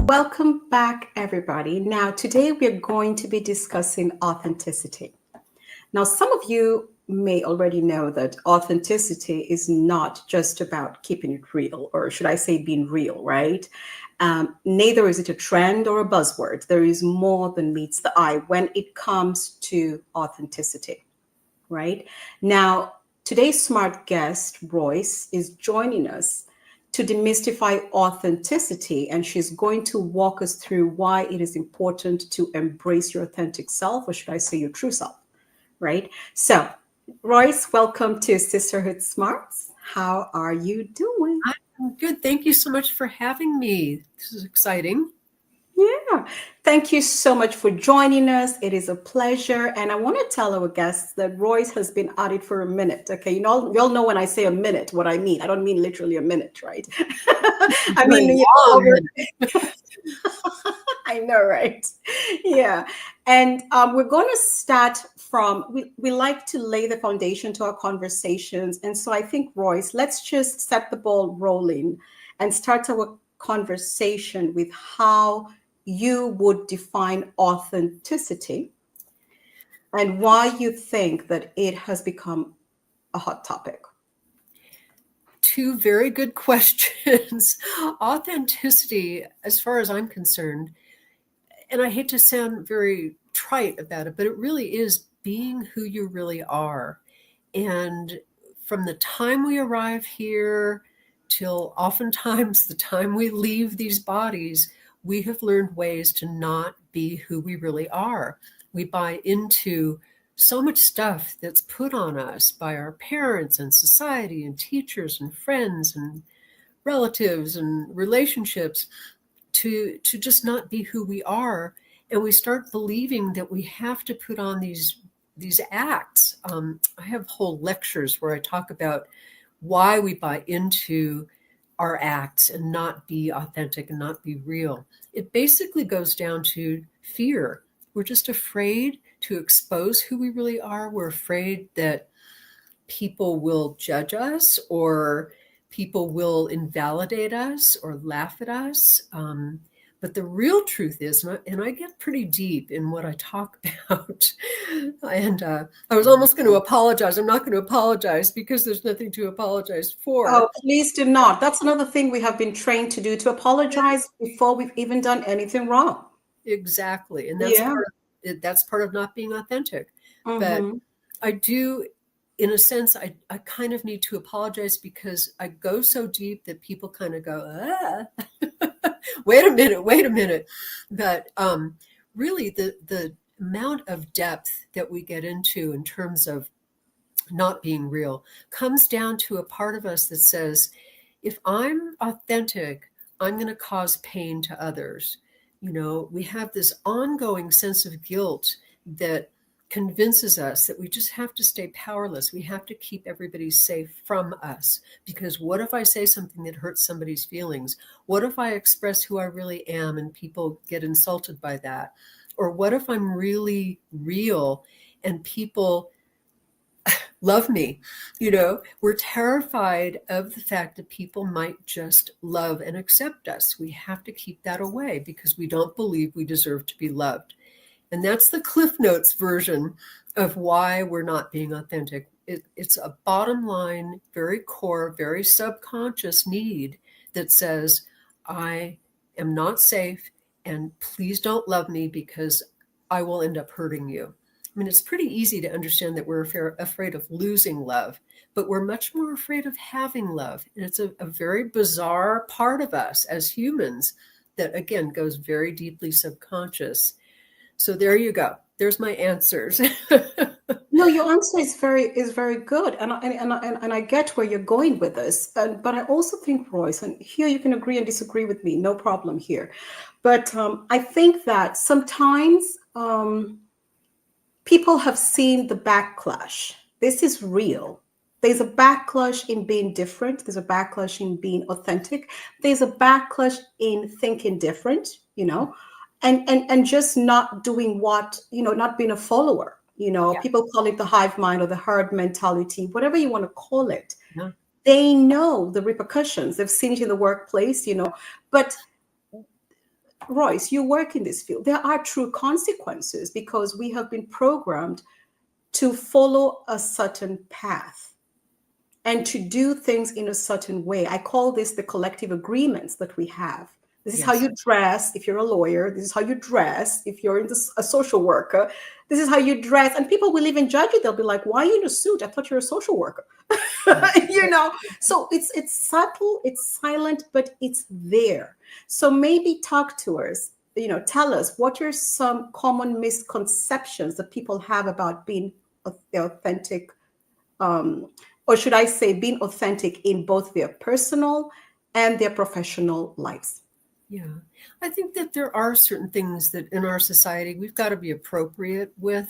Welcome back, everybody. Now, today we're going to be discussing authenticity. Now, some of you may already know that authenticity is not just about keeping it real, or should I say being real, right? Neither is it a trend or a buzzword. There is more than meets the eye when it comes to authenticity, right? Now, today's smart guest, Royce, is joining us to demystify authenticity, and she's going to walk us through why it is important to embrace your authentic self, or should I say your true self, right? So, Royce, welcome to Sisterhood Smarts. How are you doing? I'm good. Thank you so much for having me. This is exciting. Yeah, thank you so much for joining us. It is a pleasure. And I want to tell our guests that Royce has been at it for a minute. Okay, you all know when I say a minute, what I mean. I don't mean literally a minute, right? I Very mean, long. I know, right? Yeah. And we're going to start from, we like to lay the foundation to our conversations. And so I think, Royce, let's just set the ball rolling and start our conversation with how you would define authenticity and why you think that it has become a hot topic. Two very good questions. Authenticity, as far as I'm concerned, and I hate to sound very trite about it, but it really is being who you really are. And from the time we arrive here till oftentimes the time we leave these bodies, we have learned ways to not be who we really are. We buy into so much stuff that's put on us by our parents and society and teachers and friends and relatives and relationships to just not be who we are, and we start believing that we have to put on these acts. I have whole lectures where I talk about why we buy into our acts and not be authentic and not be real. It basically goes down to fear. We're just afraid to expose who we really are. We're afraid that people will judge us, or people will invalidate us or laugh at us. But the real truth is, and I get pretty deep in what I talk about, and I was almost going to apologize. I'm not going to apologize because there's nothing to apologize Oh, for. please do not. That's another thing we have been trained to do, to apologize before we've even done anything wrong. Exactly. And Yeah. that's part of not being authentic. But Mm-hmm. I do, in a sense, I kind of need to apologize because I go so deep that people kind of go, wait a minute. But really the amount of depth that we get into in terms of not being real comes down to a part of us that says, if I'm authentic, I'm going to cause pain to others. We have this ongoing sense of guilt that convinces us that we just have to stay powerless. We have to keep everybody safe from us. Because what if I say something that hurts somebody's feelings? What if I express who I really am and people get insulted by that? Or what if I'm really real and people love me? We're terrified of the fact that people might just love and accept us. We have to keep that away because we don't believe we deserve to be loved. And that's the Cliff Notes version of why we're not being authentic. It's a bottom line, very core, very subconscious need that says, I am not safe, and please don't love me because I will end up hurting you. I mean, it's pretty easy to understand that we're afraid of losing love, but we're much more afraid of having love. And it's a very bizarre part of us as humans that, again, goes very deeply subconscious. So there you go. There's my answers. No, your answer is very good, and I get where you're going with this. But I also think, Royce, and here you can agree and disagree with me, no problem here. But I think that sometimes people have seen the backlash. This is real. There's a backlash in being different. There's a backlash in being authentic. There's a backlash in thinking different, and just not doing not being a follower. Yeah. People call it the hive mind or the herd mentality, whatever you want to call it. Yeah. They know the repercussions. They've seen it in the workplace, but Royce, you work in this field. There are true consequences because we have been programmed to follow a certain path and to do things in a certain way. I call this the collective agreements that we have. This is how Yes. you dress if you're a lawyer. This is how you dress if you're a social worker. This is how you dress. And people will even judge you. They'll be like, why are you in a suit? I thought you're a social worker. Right. you know, so it's subtle, it's silent, but it's there. So maybe talk to us, tell us what are some common misconceptions that people have about being authentic, or should I say, being authentic in both their personal and their professional lives. Yeah. I think that there are certain things that in our society we've got to be appropriate with.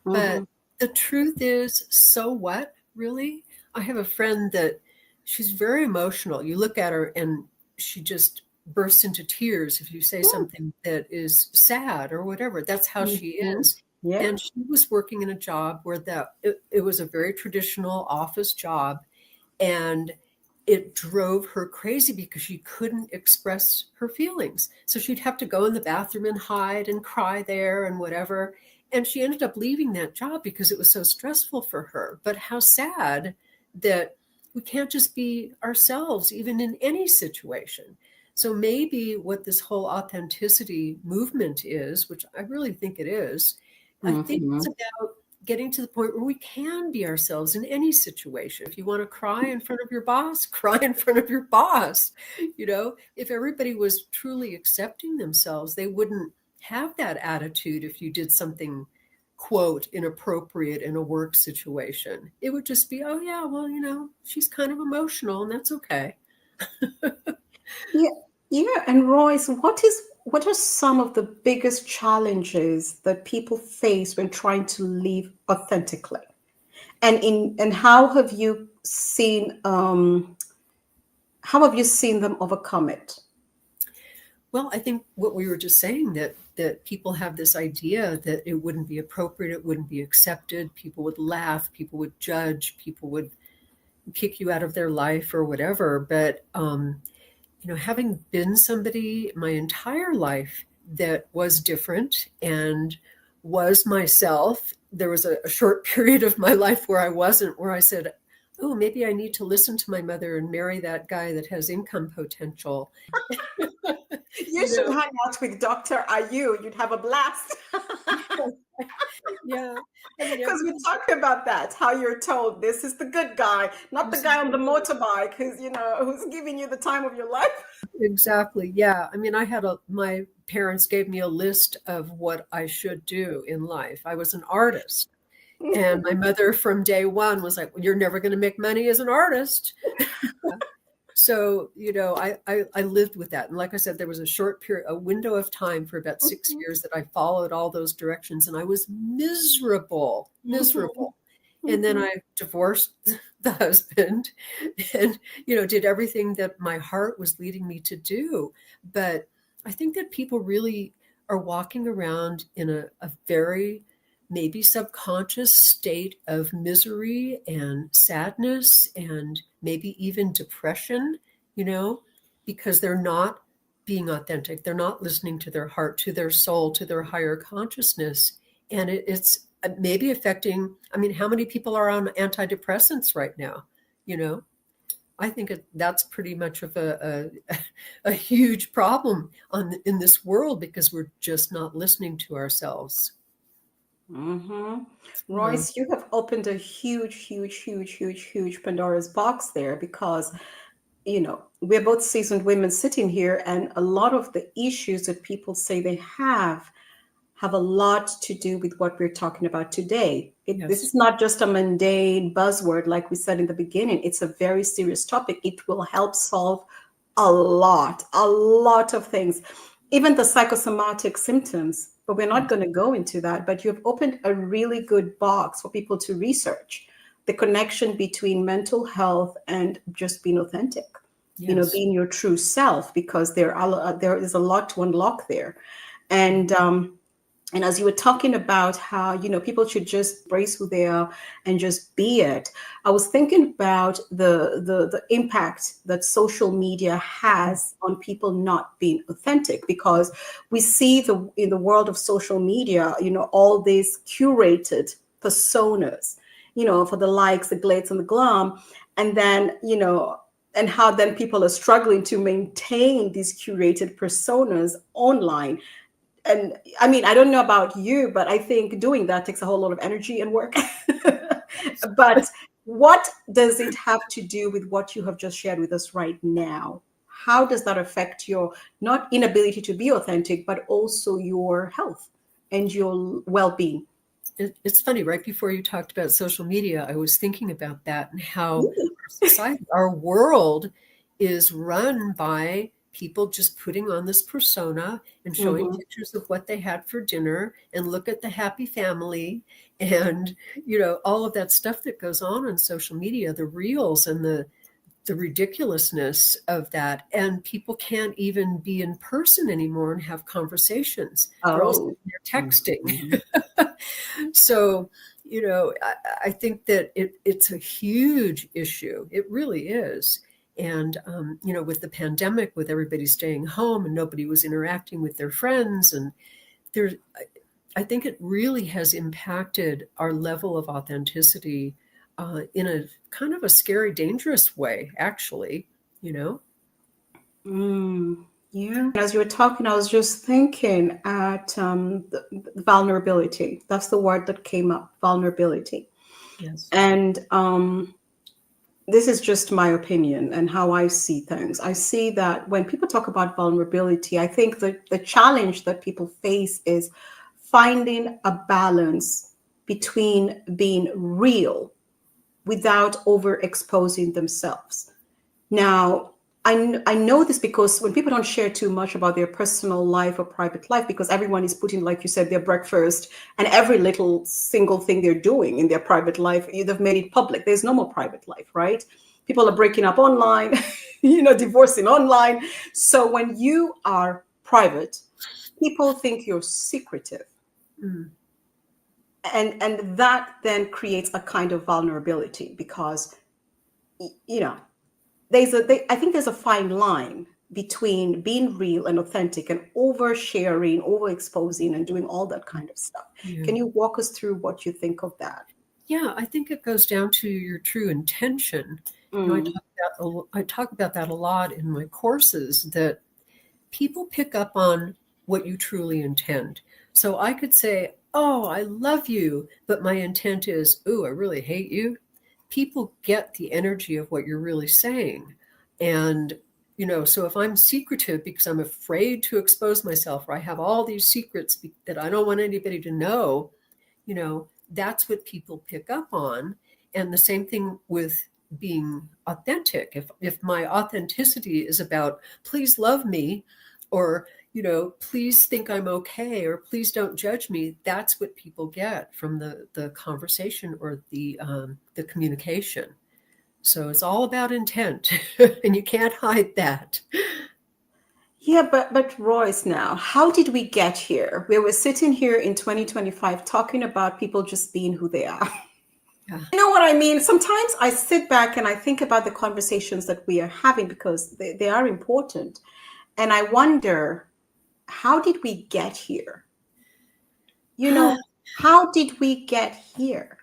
But Mm-hmm. the truth is, so what, really? I have a friend that she's very emotional. You look at her and she just bursts into tears if you say something that is sad or whatever. That's how she Mm-hmm. is. Yeah. And she was working in a job where it was a very traditional office job. And it drove her crazy because she couldn't express her feelings. So she'd have to go in the bathroom and hide and cry there and whatever. And she ended up leaving that job because it was so stressful for her. But how sad that we can't just be ourselves, even in any situation. So maybe what this whole authenticity movement is, which I really think it is, I think Mm-hmm. it's about getting to the point where we can be ourselves in any situation. If you want to cry in front of your boss, cry in front of your boss. If everybody was truly accepting themselves, they wouldn't have that attitude if you did something, quote, inappropriate in a work situation. It would just be, oh, yeah, well, she's kind of emotional and that's okay. Yeah, yeah. And Royce, what are some of the biggest challenges that people face when trying to live authentically? And how have you seen them overcome it? Well, I think what we were just saying, that people have this idea that it wouldn't be appropriate, it wouldn't be accepted, people would laugh, people would judge, people would kick you out of their life or whatever. But having been somebody my entire life that was different and was myself, there was a short period of my life where I wasn't, where I said, oh, maybe I need to listen to my mother and marry that guy that has income potential. You you should know hang out with Dr. Ayu. You'd have a blast. yeah, I mean, Because we everybody. talked about that, how you're told this is the good guy, not the This is guy on the motorbike who's giving you the time of your life. exactly, yeah. I mean, my parents gave me a list of what I should do in life. I was an artist. And my mother from day one was like, well, you're never going to make money as an artist. So, I lived with that. And like I said, there was a short period, a window of time for about 6 years that I followed all those directions and I was miserable, miserable. And then I divorced the husband and, did everything that my heart was leading me to do. But I think that people really are walking around in a very maybe subconscious state of misery and sadness and maybe even depression, because they're not being authentic. They're not listening to their heart, to their soul, to their higher consciousness. And it's maybe affecting, I mean, how many people are on antidepressants right now? You know, I think that's pretty much of a huge problem in this world because we're just not listening to ourselves. Mm-hmm. Yeah. Royce, you have opened a huge, huge, huge, huge, huge Pandora's box there because, we're both seasoned women sitting here, and a lot of the issues that people say they have a lot to do with what we're talking about today. This Yes. is not just a mundane buzzword, like we said in the beginning. It's a very serious topic. It will help solve a lot of things, even the psychosomatic symptoms. But we're not going to go into that. But you've opened a really good box for people to research the connection between mental health and just being authentic, Yes. being your true self, because there is a lot to unlock there. And And as you were talking about how, people should just embrace who they are and just be it, I was thinking about the impact that social media has on people not being authentic, because we see in the world of social media, all these curated personas, for the likes, the glitz and the glam. And then, and how then people are struggling to maintain these curated personas online. And I mean, I don't know about you, but I think doing that takes a whole lot of energy and work. But what does it have to do with what you have just shared with us right now? How does that affect your not inability to be authentic, but also your health and your well-being? It's funny, right before you talked about social media, I was thinking about that and how our society, our world is run by people just putting on this persona and showing Mhm. pictures of what they had for dinner and look at the happy family and, all of that stuff that goes on social media, the reels and the ridiculousness of that. And people can't even be in person anymore and have conversations. They're all Oh. sitting there Mhm. texting. So, I think that it's a huge issue. It really is. And, with the pandemic, with everybody staying home and nobody was interacting with their friends, and there's, I think it really has impacted our level of authenticity in a kind of a scary, dangerous way, actually, you know? Mm, yeah. As you were talking, I was just thinking at the vulnerability. That's the word that came up, vulnerability. Yes. And this is just my opinion and how I see things. I see that when people talk about vulnerability, I think that the challenge that people face is finding a balance between being real without overexposing themselves. Now, I know this because when people don't share too much about their personal life or private life, because everyone is putting, like you said, their breakfast and every little single thing they're doing in their private life, they've made it public. There's no more private life, right? People are breaking up online, divorcing online. So when you are private, people think you're secretive. Mm, And that then creates a kind of vulnerability because, you know, I think there's a fine line between being real and authentic and oversharing, overexposing, and doing all that kind of stuff. yeah. Can you walk us through what you think of that? Yeah, I think it goes down to your true intention. Mm. I talk about that a lot in my courses, that people pick up on what you truly intend. So I could say, "Oh, I love you," but my intent is, "Ooh, I really hate you." People get the energy of what you're really saying. And, so if I'm secretive because I'm afraid to expose myself, or I have all these secrets that I don't want anybody to know, that's what people pick up on. And the same thing with being authentic. If my authenticity is about please love me, or please think I'm okay, or please don't judge me, that's what people get from the conversation or the communication. So it's all about intent, and you can't hide that. Yeah, but Royce, now, how did we get here? We were sitting here in 2025 talking about people just being who they are. Yeah. You know what I mean? Sometimes I sit back and I think about the conversations that we are having because they are important. And I wonder, how did we get here? How did we get here?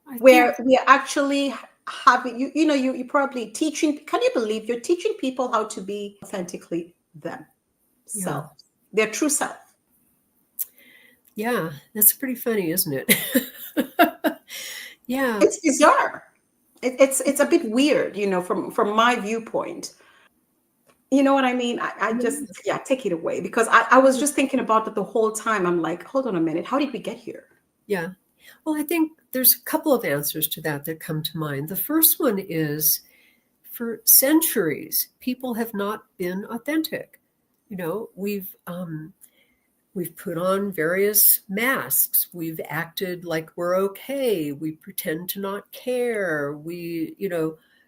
I Where think, we are actually having, you probably teaching, can you believe you're teaching people how to be authentically yeah, themselves, their true self? yeah, that's pretty funny, isn't it? Yeah. It's bizarre. It's a bit weird, from my viewpoint. You know what I mean? I just, yeah, take it away because I was just thinking about it the whole time. I'm like, hold on a minute. How did we get here? Yeah. Well, I think there's a couple of answers to that come to mind. The first one is, for centuries, people have not been authentic. We've put on various masks. We've acted like we're okay. We pretend to not care.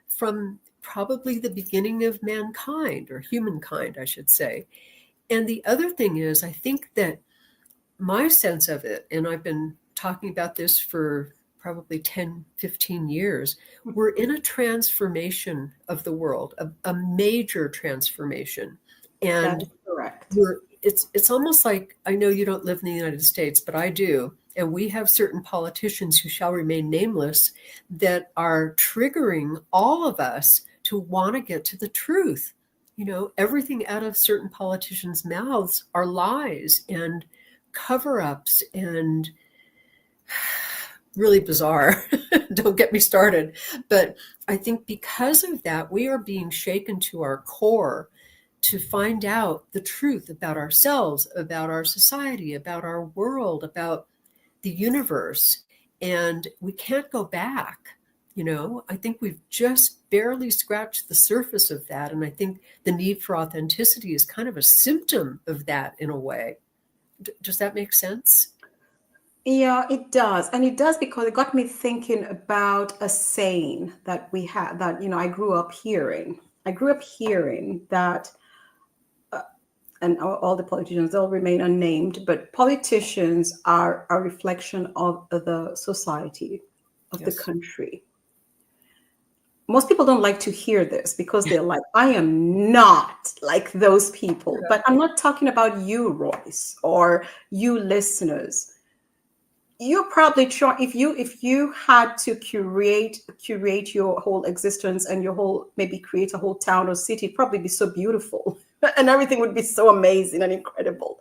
From probably the beginning of mankind, or humankind, I should say. And the other thing is, I think that my sense of it, and I've been talking about this for probably 10, 15 years, we're in a transformation of the world, a major transformation. That And is correct. it's almost like, I know you don't live in the United States, but I do. And we have certain politicians who shall remain nameless that are triggering all of us to want to get to the truth. Everything out of certain politicians' mouths are lies and cover-ups and really bizarre. Don't get me started. But I think because of that, we are being shaken to our core to find out the truth about ourselves, about our society, about our world, about the universe. And we can't go back. I think we've just barely scratched the surface of that. And I think the need for authenticity is kind of a symptom of that in a way. Does that make sense? Yeah, it does. And it does because it got me thinking about a saying that we had that, I grew up hearing. I grew up hearing that, and all the politicians, they'll remain unnamed, but politicians are a reflection of the society, of the Yes. country. Most people don't like to hear this because they're like, I am not like those people. But I'm not talking about you, Royce, or you listeners. You're probably trying, if you had to curate your whole existence and your whole, maybe create a whole town or city, it'd probably be so beautiful and everything would be so amazing and incredible.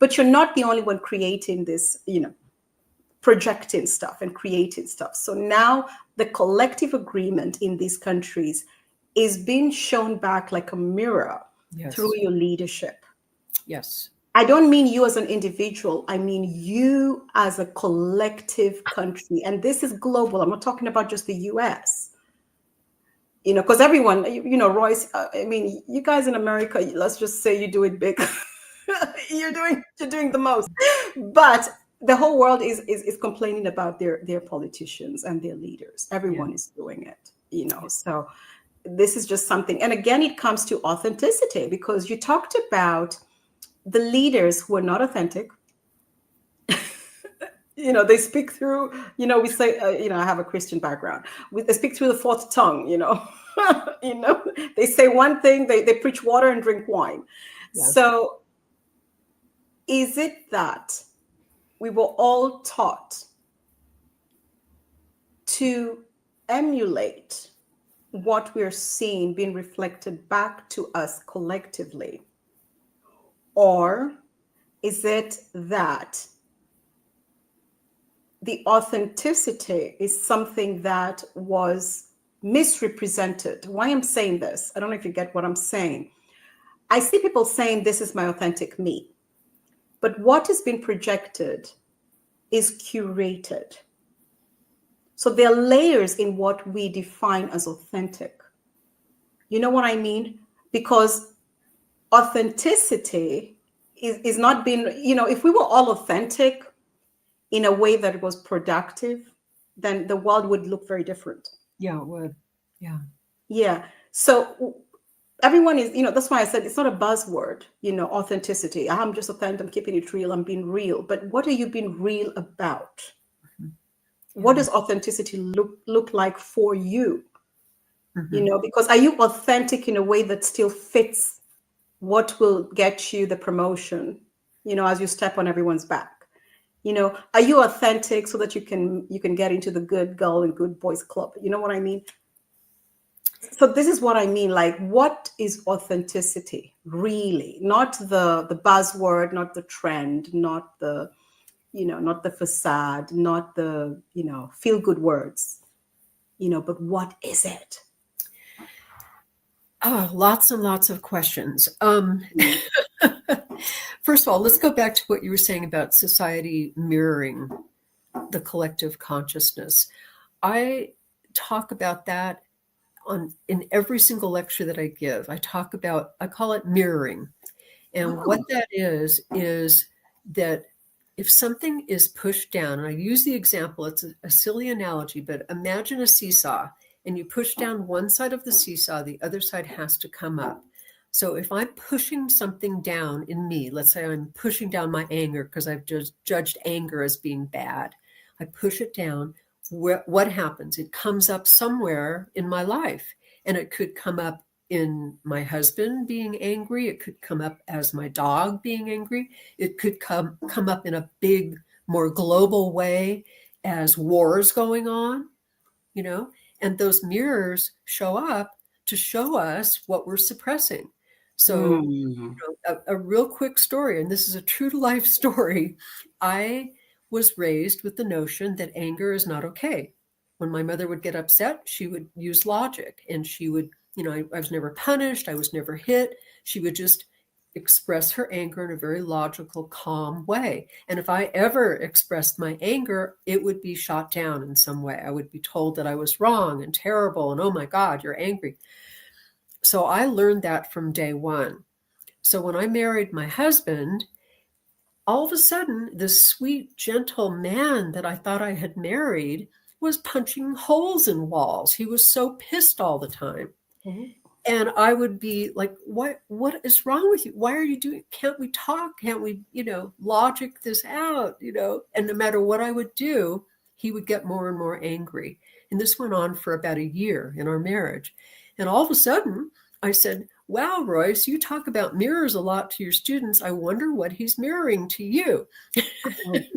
But you're not the only one creating this, projecting stuff and creating stuff. So now the collective agreement in these countries is being shown back like a mirror through Yes. your leadership. Yes. I don't mean you as an individual. I mean you as a collective country. And this is global. I'm not talking about just the US. Because everyone, Royce, I mean, you guys in America, let's just say you do it big. you're doing the most. But the whole world is complaining about their politicians and their leaders. Yeah. Everyone is doing it. So this is just something. And again, it comes to authenticity because you talked about the leaders who are not authentic. They speak through, we say, I have a Christian background. They speak through the fourth tongue, they say one thing, they preach water and drink wine. Yeah. So is it that we were all taught to emulate what we're seeing being reflected back to us collectively? Or is it that the authenticity is something that was misrepresented? Why I'm saying this, I don't know if you get what I'm saying. I see people saying this is my authentic me, but what has been projected is curated. So there are layers in what we define as authentic. You know what I mean? Because authenticity is not being, if we were all authentic in a way that was productive, then the world would look very different. Yeah, it would. Yeah. Yeah. So everyone is, that's why I said it's not a buzzword, authenticity. I'm just authentic, I'm keeping it real, I'm being real. But what are you being real about? Mm-hmm. What does authenticity look like for you? Mm-hmm. Because are you authentic in a way that still fits what will get you the promotion, as you step on everyone's back? Are you authentic so that you can get into the good girl and good boys club? You know what I mean? So this is what I mean. Like, what is authenticity really? Not the buzzword, not the trend, not the, not the facade, not the, feel good words, but what is it? Oh, lots and lots of questions. First of all, let's go back to what you were saying about society mirroring the collective consciousness. I talk about that in every single lecture that I give. I call it mirroring. And what that is that if something is pushed down, and I use the example, it's a silly analogy, but imagine a seesaw and you push down one side of the seesaw, the other side has to come up. So if I'm pushing something down in me, let's say I'm pushing down my anger because I've just judged anger as being bad. I push it down. What happens? It comes up somewhere in my life, and it could come up in my husband being angry. It could come up as my dog being angry. It could come up in a big, more global way as wars going on, and those mirrors show up to show us what we're suppressing. So, Mm. a real quick story, and this is a true to life story. I was raised with the notion that anger is not okay. When my mother would get upset, she would use logic, and she would, I was never punished. I was never hit. She would just express her anger in a very logical, calm way. And if I ever expressed my anger, it would be shot down in some way. I would be told that I was wrong and terrible, and oh my God, you're angry. So I learned that from day one. So when I married my husband, all of a sudden, this sweet, gentle man that I thought I had married was punching holes in walls. He was so pissed all the time. Mm-hmm. And I would be like, what is wrong with you? Why are you doing? Can't we talk? Can't we, logic this out, And no matter what I would do, he would get more and more angry. And this went on for about a year in our marriage. And all of a sudden, I said, wow, Royce, you talk about mirrors a lot to your students. I wonder what he's mirroring to you.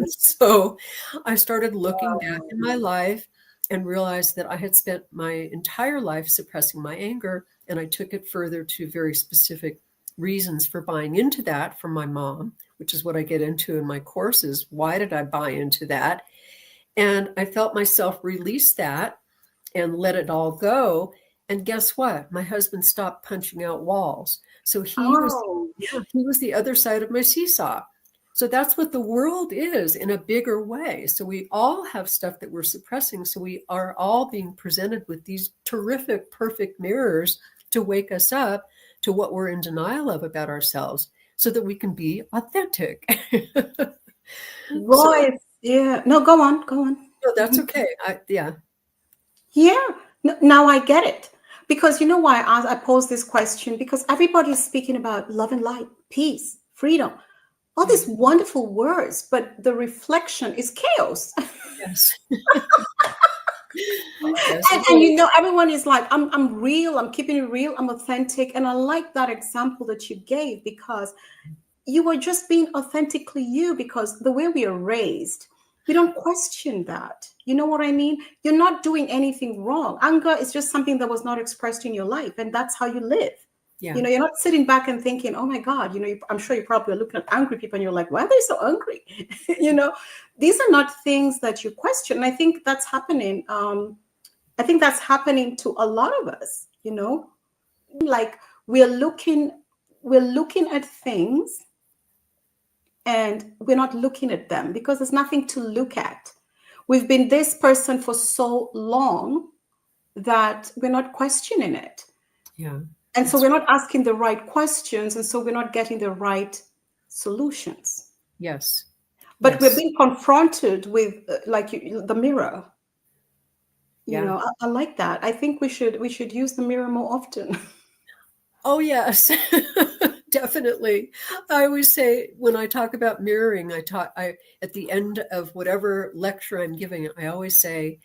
So I started looking back in my life and realized that I had spent my entire life suppressing my anger. And I took it further to very specific reasons for buying into that from my mom, which is what I get into in my courses. Why did I buy into that? And I felt myself release that and let it all go. And guess what? My husband stopped punching out walls. So he was the other side of my seesaw. So that's what the world is in a bigger way. So we all have stuff that we're suppressing. So we are all being presented with these terrific, perfect mirrors to wake us up to what we're in denial of about ourselves so that we can be authentic. Royce, yeah. No, go on. No, that's okay. Yeah. Now I get it. Because you know why I posed this question? Because everybody's speaking about love and light, peace, freedom, all these wonderful words, but the reflection is chaos. Yes. And everyone is like, I'm real, I'm keeping it real, I'm authentic. And I like that example that you gave because you were just being authentically you, because the way we are raised, we don't question that. You know what I mean? You're not doing anything wrong. Anger is just something that was not expressed in your life, and that's how you live. Yeah. You're not sitting back and thinking, oh my God, I'm sure you probably are looking at angry people and you're like, why are they so angry? These are not things that you question. And I think that's happening. I think that's happening to a lot of us, like we're looking at things and we're not looking at them because there's nothing to look at. We've been this person for so long that we're not questioning it. Yeah. And so we're not asking the right questions, and so we're not getting the right solutions. Yes. But we're being confronted with the mirror. Yeah. I like that. I think we should use the mirror more often. Oh, yes, definitely. I always say when I talk about mirroring, at the end of whatever lecture I'm giving, I always say,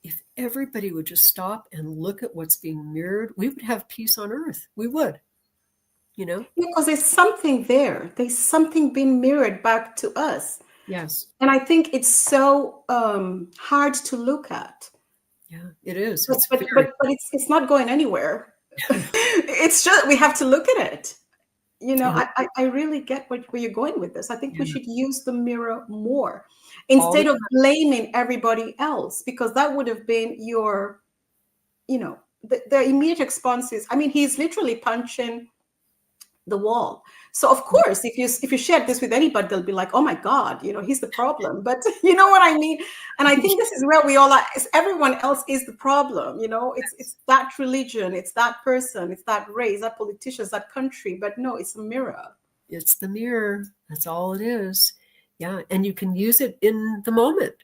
if everybody would just stop and look at what's being mirrored, we would have peace on earth. We would, Because there's something there. There's something being mirrored back to us. Yes. And I think it's so hard to look at. Yeah, it is. But it's not going anywhere. It's just we have to look at it. I really get where you're going with this. I think we should use the mirror more instead of blaming everybody else, because that would have been your, the immediate response is, I mean, he's literally punching the wall. So of course, if you share this with anybody, they'll be like, oh my God, he's the problem. But you know what I mean? And I think this is where we all are. Everyone else is the problem. It's that religion, it's that person, it's that race, that politicians, that country. But no, it's a mirror. It's the mirror. That's all it is. Yeah. And you can use it in the moment.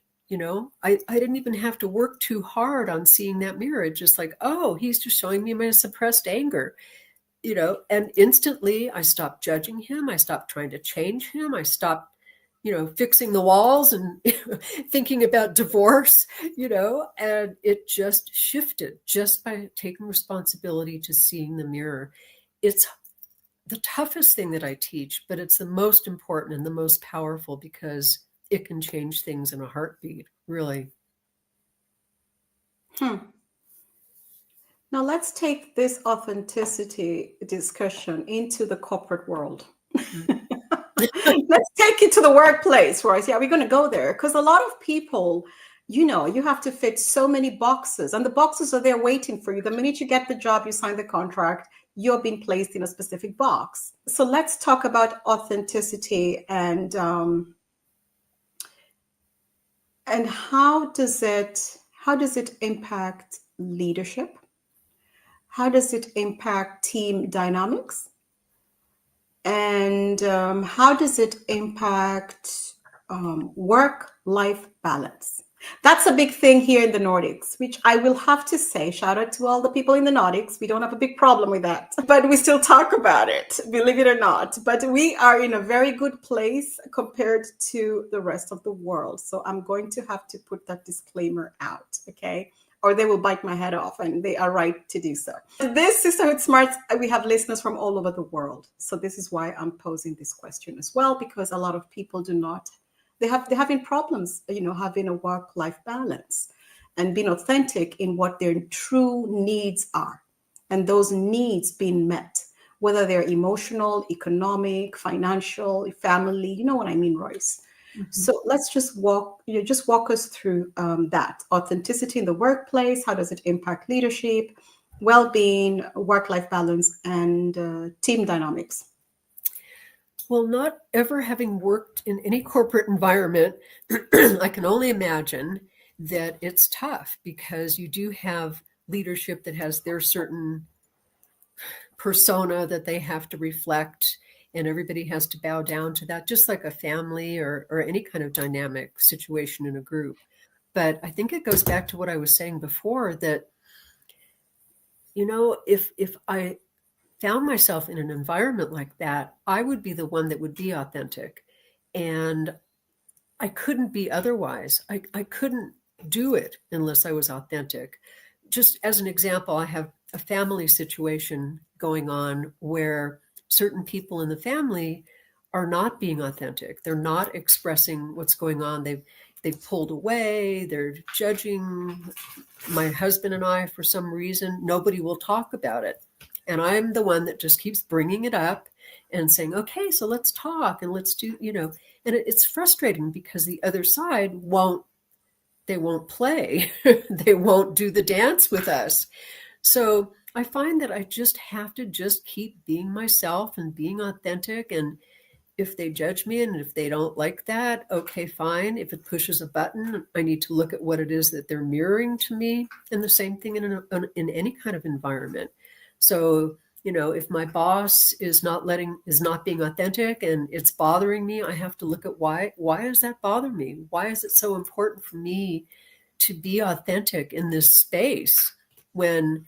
I didn't even have to work too hard on seeing that mirror. It's just like, oh, he's just showing me my suppressed anger. And instantly I stopped judging him. I stopped trying to change him. I stopped, fixing the walls and thinking about divorce, and it just shifted just by taking responsibility to seeing the mirror. It's the toughest thing that I teach, but it's the most important and the most powerful because it can change things in a heartbeat, really. Now let's take this authenticity discussion into the corporate world. Let's take it to the workplace, Royce. Yeah, we're going to go there because a lot of people, you have to fit so many boxes, and the boxes are there waiting for you. The minute you get the job, you sign the contract, you're being placed in a specific box. So let's talk about authenticity and how does it impact leadership? How does it impact team dynamics? And how does it impact work-life balance? That's a big thing here in the Nordics, which I will have to say, shout out to all the people in the Nordics. We don't have a big problem with that, but we still talk about it, believe it or not. But we are in a very good place compared to the rest of the world. So I'm going to have to put that disclaimer out, okay? Or they will bite my head off, and they are right to do so. This Sisterhood Smarts, we have listeners from all over the world. So this is why I'm posing this question as well, because a lot of people they're having problems, having a work-life balance and being authentic in what their true needs are. And those needs being met, whether they're emotional, economic, financial, family, you know what I mean, Royce? Mm-hmm. So let's just walk us through that authenticity in the workplace. How does it impact leadership, well-being, work-life balance, and team dynamics? Well, not ever having worked in any corporate environment, I can only imagine that it's tough because you do have leadership that has their certain persona that they have to reflect, and everybody has to bow down to that, just like a family or any kind of dynamic situation in a group. But I think it goes back to what I was saying before, that, if I found myself in an environment like that, I would be the one that would be authentic. And I couldn't be otherwise. I couldn't do it unless I was authentic. Just as an example, I have a family situation going on where certain people in the family are not being authentic. They're not expressing what's going on. They've pulled away. They're judging my husband and I for some reason. Nobody will talk about it. And I'm the one that just keeps bringing it up and saying, okay, so let's talk and let's do, and it's frustrating because the other side won't play. They won't do the dance with us. So I find that I just have to just keep being myself and being authentic. And if they judge me and if they don't like that, okay, fine. If it pushes a button, I need to look at what it is that they're mirroring to me. And the same thing in any kind of environment. So, if my boss is not being authentic and it's bothering me, I have to look at why does that bother me? Why is it so important for me to be authentic in this space when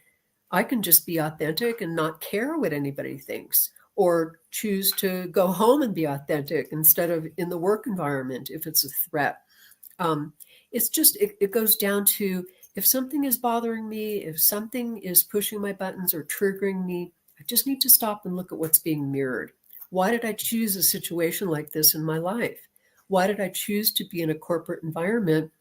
I can just be authentic and not care what anybody thinks, or choose to go home and be authentic instead of in the work environment if it's a threat. It's just, it goes down to, if something is bothering me, if something is pushing my buttons or triggering me, I just need to stop and look at what's being mirrored. Why did I choose a situation like this in my life? Why did I choose to be in a corporate environment?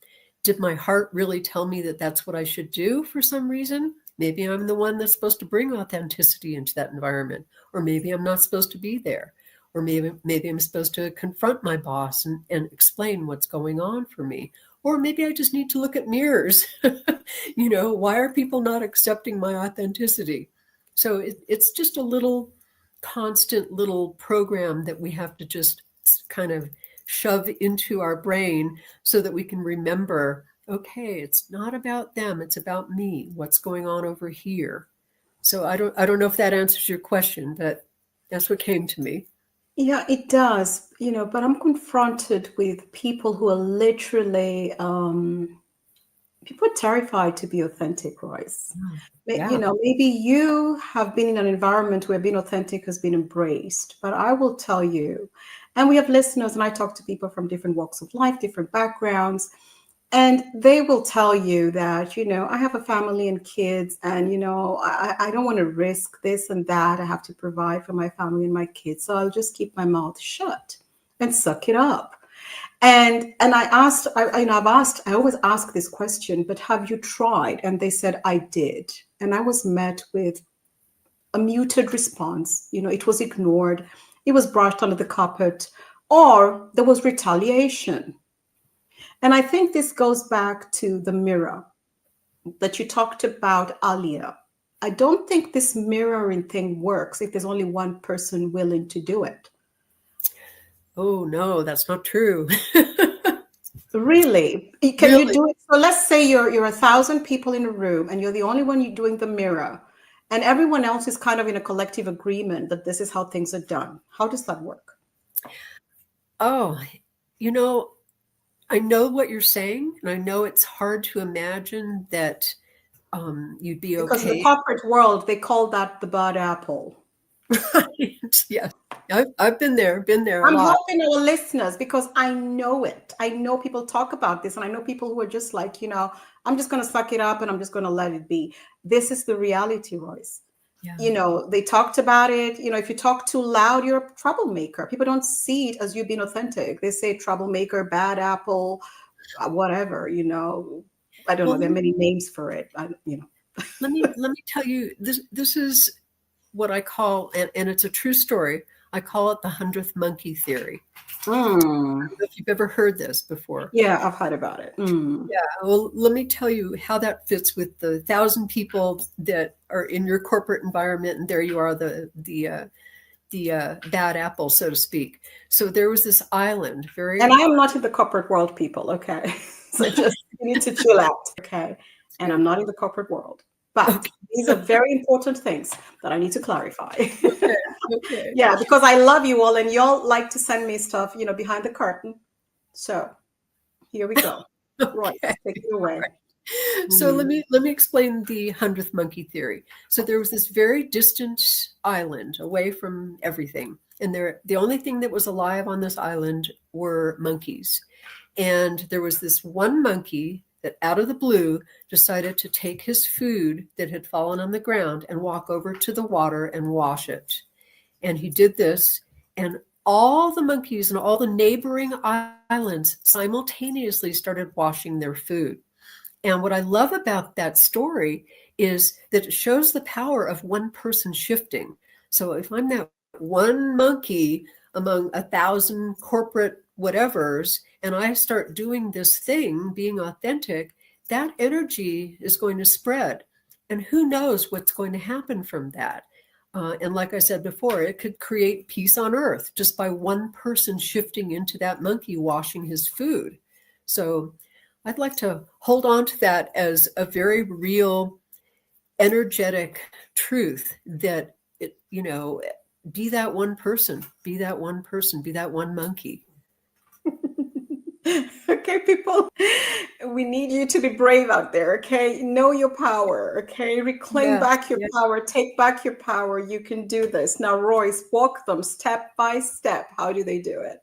Did my heart really tell me that that's what I should do for some reason? Maybe I'm the one that's supposed to bring authenticity into that environment, or maybe I'm not supposed to be there, or maybe I'm supposed to confront my boss and explain what's going on for me. Or maybe I just need to look at mirrors. Why are people not accepting my authenticity? So it's just a little constant little program that we have to just kind of shove into our brain so that we can remember, okay, it's not about them, it's about me. What's going on over here? So I don't know if that answers your question, but that's what came to me. Yeah, it does, but I'm confronted with people who are literally People are terrified to be authentic, Royce. You Yeah. know, maybe you have been in an environment where being authentic has been embraced, but I will tell you, and we have listeners, and I talk to people from different walks of life, different backgrounds, and they will tell you that, you know, I have a family and kids, and, you know, I don't want to risk this and that. I have to provide for my family and my kids. So I'll just keep my mouth shut and suck it up. And I asked, you know, I always ask this question, but have you tried? And they said, I did. And I was met with a muted response. You know, it was ignored, it was brushed under the carpet, or there was retaliation. And I think this goes back to the mirror that you talked about earlier. I don't think this mirroring thing works if there's only one person willing to do it. Oh, no, that's not true. Really? Can you Really? do it? So let's say you're 1,000 people in a room and you're the only one you doing the mirror, and everyone else is kind of in a collective agreement that this is how things are done. How does that work? Oh, you know, I know what you're saying, and I know it's hard to imagine that you'd be Because in the okay. corporate world, they call that the bad apple. Right. Yes. I've been there a I'm lot. helping our listeners because I know it. I know people talk about this, and I know people who are just like, you know, I'm just going to suck it up and I'm just going to let it be. This is the reality, Royce. Yeah. You know, they talked about it. You know, if you talk too loud, you're a troublemaker. People don't see it as you being authentic. They say troublemaker, bad apple, whatever, you know. I don't know. Well, There are many names for it. You know. let me tell you this. This is what I call, and it's a true story. I call it the 100th monkey theory. I Mm. don't know if you've ever heard this before. Yeah, I've heard about it. Mm. Yeah, well, let me tell you how that fits with the 1,000 people that are in your corporate environment, and there you are, the bad apple, so to speak. So there was this island, And very I am not in the corporate world, people. Okay. So just you need to chill out. Okay. And I'm good. not in the corporate world. But Okay, these are very important things that I need to clarify. okay, okay. Yeah, because I love you all and y'all like to send me stuff, you know, behind the curtain. So here we go. Royce, Okay. take it away. So Mm. let me explain the 100th monkey theory. So there was this very distant island away from everything, and the only thing that was alive on this island were monkeys. And there was this one monkey that out of the blue decided to take his food that had fallen on the ground and walk over to the water and wash it. And he did this, and all the monkeys and all the neighboring islands simultaneously started washing their food. And what I love about that story is that it shows the power of one person shifting. So if I'm that one monkey among 1,000 corporate whatevers, and I start doing this thing, being authentic, that energy is going to spread. And who knows what's going to happen from that? And like I said before, it could create peace on earth just by one person shifting into that monkey washing his food. So I'd like to hold on to that as a very real, energetic truth that it, you know, be that one person, be that one person, be that one monkey. Okay, people, we need you to be brave out there. Okay, know your power. Okay, reclaim Yes, back your yes. power, take back your power. You can do this. Now, Royce, walk them step by step. How do they do it?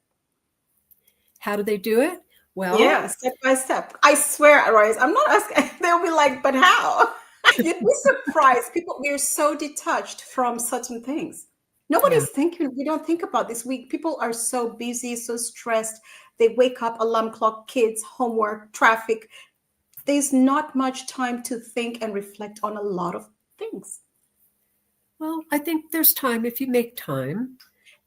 How do they do it? Well, Yeah, step by step. I swear, Royce, I'm not asking. They'll be like, but how? You'd be surprised. People, we're so detached from certain things. yeah. Nobody's thinking, we don't think about this. People are so busy, so stressed. They wake up, alarm clock, kids, homework, traffic. There's not much time to think and reflect on a lot of things. Well, I think there's time if you make time,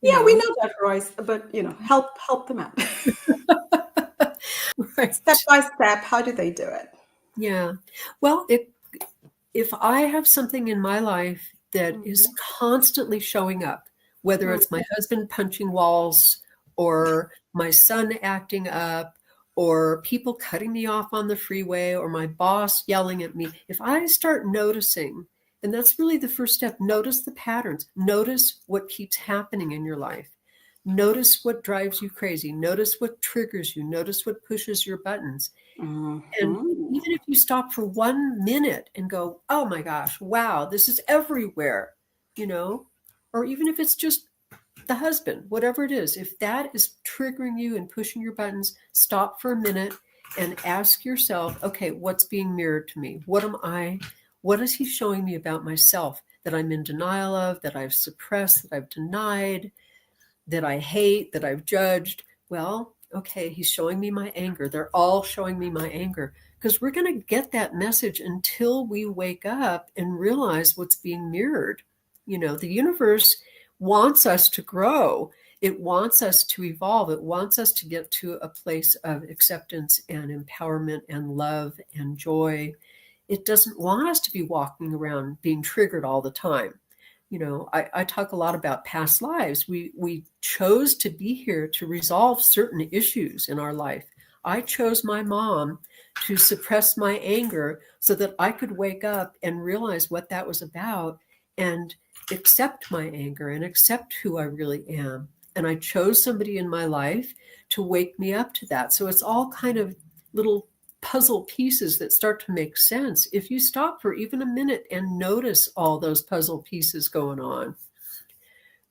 you Yeah, we know. know that, Royce, but you know, help them out. Step Right. by step, how do they do it? Yeah. Well, if I have something in my life that is Mhm. constantly showing up, whether it's my husband punching walls or my son acting up or people cutting me off on the freeway or my boss yelling at me, if I start noticing, and that's really the first step, notice the patterns, notice what keeps happening in your life. Notice what drives you crazy. Notice what triggers you. Notice what pushes your buttons. And Mhm. even if you stop for 1 minute and go, oh my gosh, wow, this is everywhere, you know, or even if it's just the husband, whatever it is, if that is triggering you and pushing your buttons, stop for a minute and ask yourself, okay, what's being mirrored to me? What am I? What is he showing me about myself that I'm in denial of, that I've suppressed, that I've denied, that I hate, that I've judged? Well, okay, he's showing me my anger. They're all showing me my anger, because we're going to get that message until we wake up and realize what's being mirrored. You know, the universe wants us to grow. It wants us to evolve. It wants us to get to a place of acceptance and empowerment and love and joy. It doesn't want us to be walking around being triggered all the time. You know, I talk a lot about past lives. We chose to be here to resolve certain issues in our life. I chose my mom to suppress my anger so that I could wake up and realize what that was about and accept my anger and accept who I really am. And I chose somebody in my life to wake me up to that. So it's all kind of little puzzle pieces that start to make sense if you stop for even a minute and notice all those puzzle pieces going on.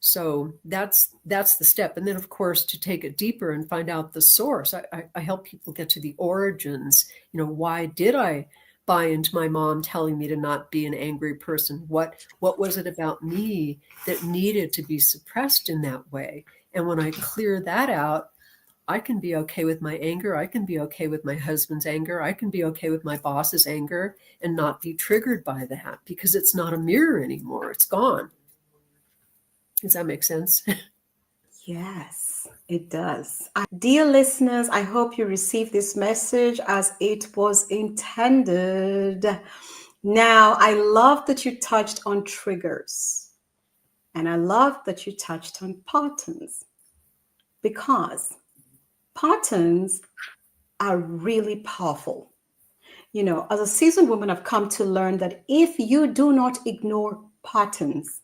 So that's the step. And then, of course, to take it deeper and find out the source. I help people get to the origins. You know, why did I buy into my mom telling me to not be an angry person? What was it about me that needed to be suppressed in that way? And when I clear that out, I can be okay with my anger. I can be okay with my husband's anger. I can be okay with my boss's anger and not be triggered by that, because it's not a mirror anymore. It's gone. Does that make sense? Yes, it does. Dear listeners, I hope you received this message as it was intended. Now, I love that you touched on triggers, and I love that you touched on patterns, because patterns are really powerful. You know, as a seasoned woman, I've come to learn that if you do not ignore patterns,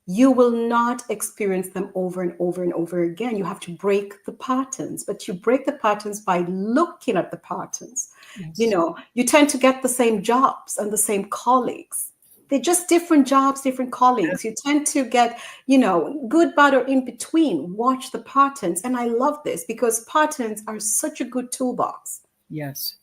you will not experience them over and over and over again. You have to break the patterns, but you break the patterns by looking at the patterns. You Yes. know, you tend to get the same jobs and the same colleagues. They're just different jobs, different colleagues. You tend to get, you know, good, bad, or in between. Watch the patterns. And I love this because patterns are such a good toolbox Yes.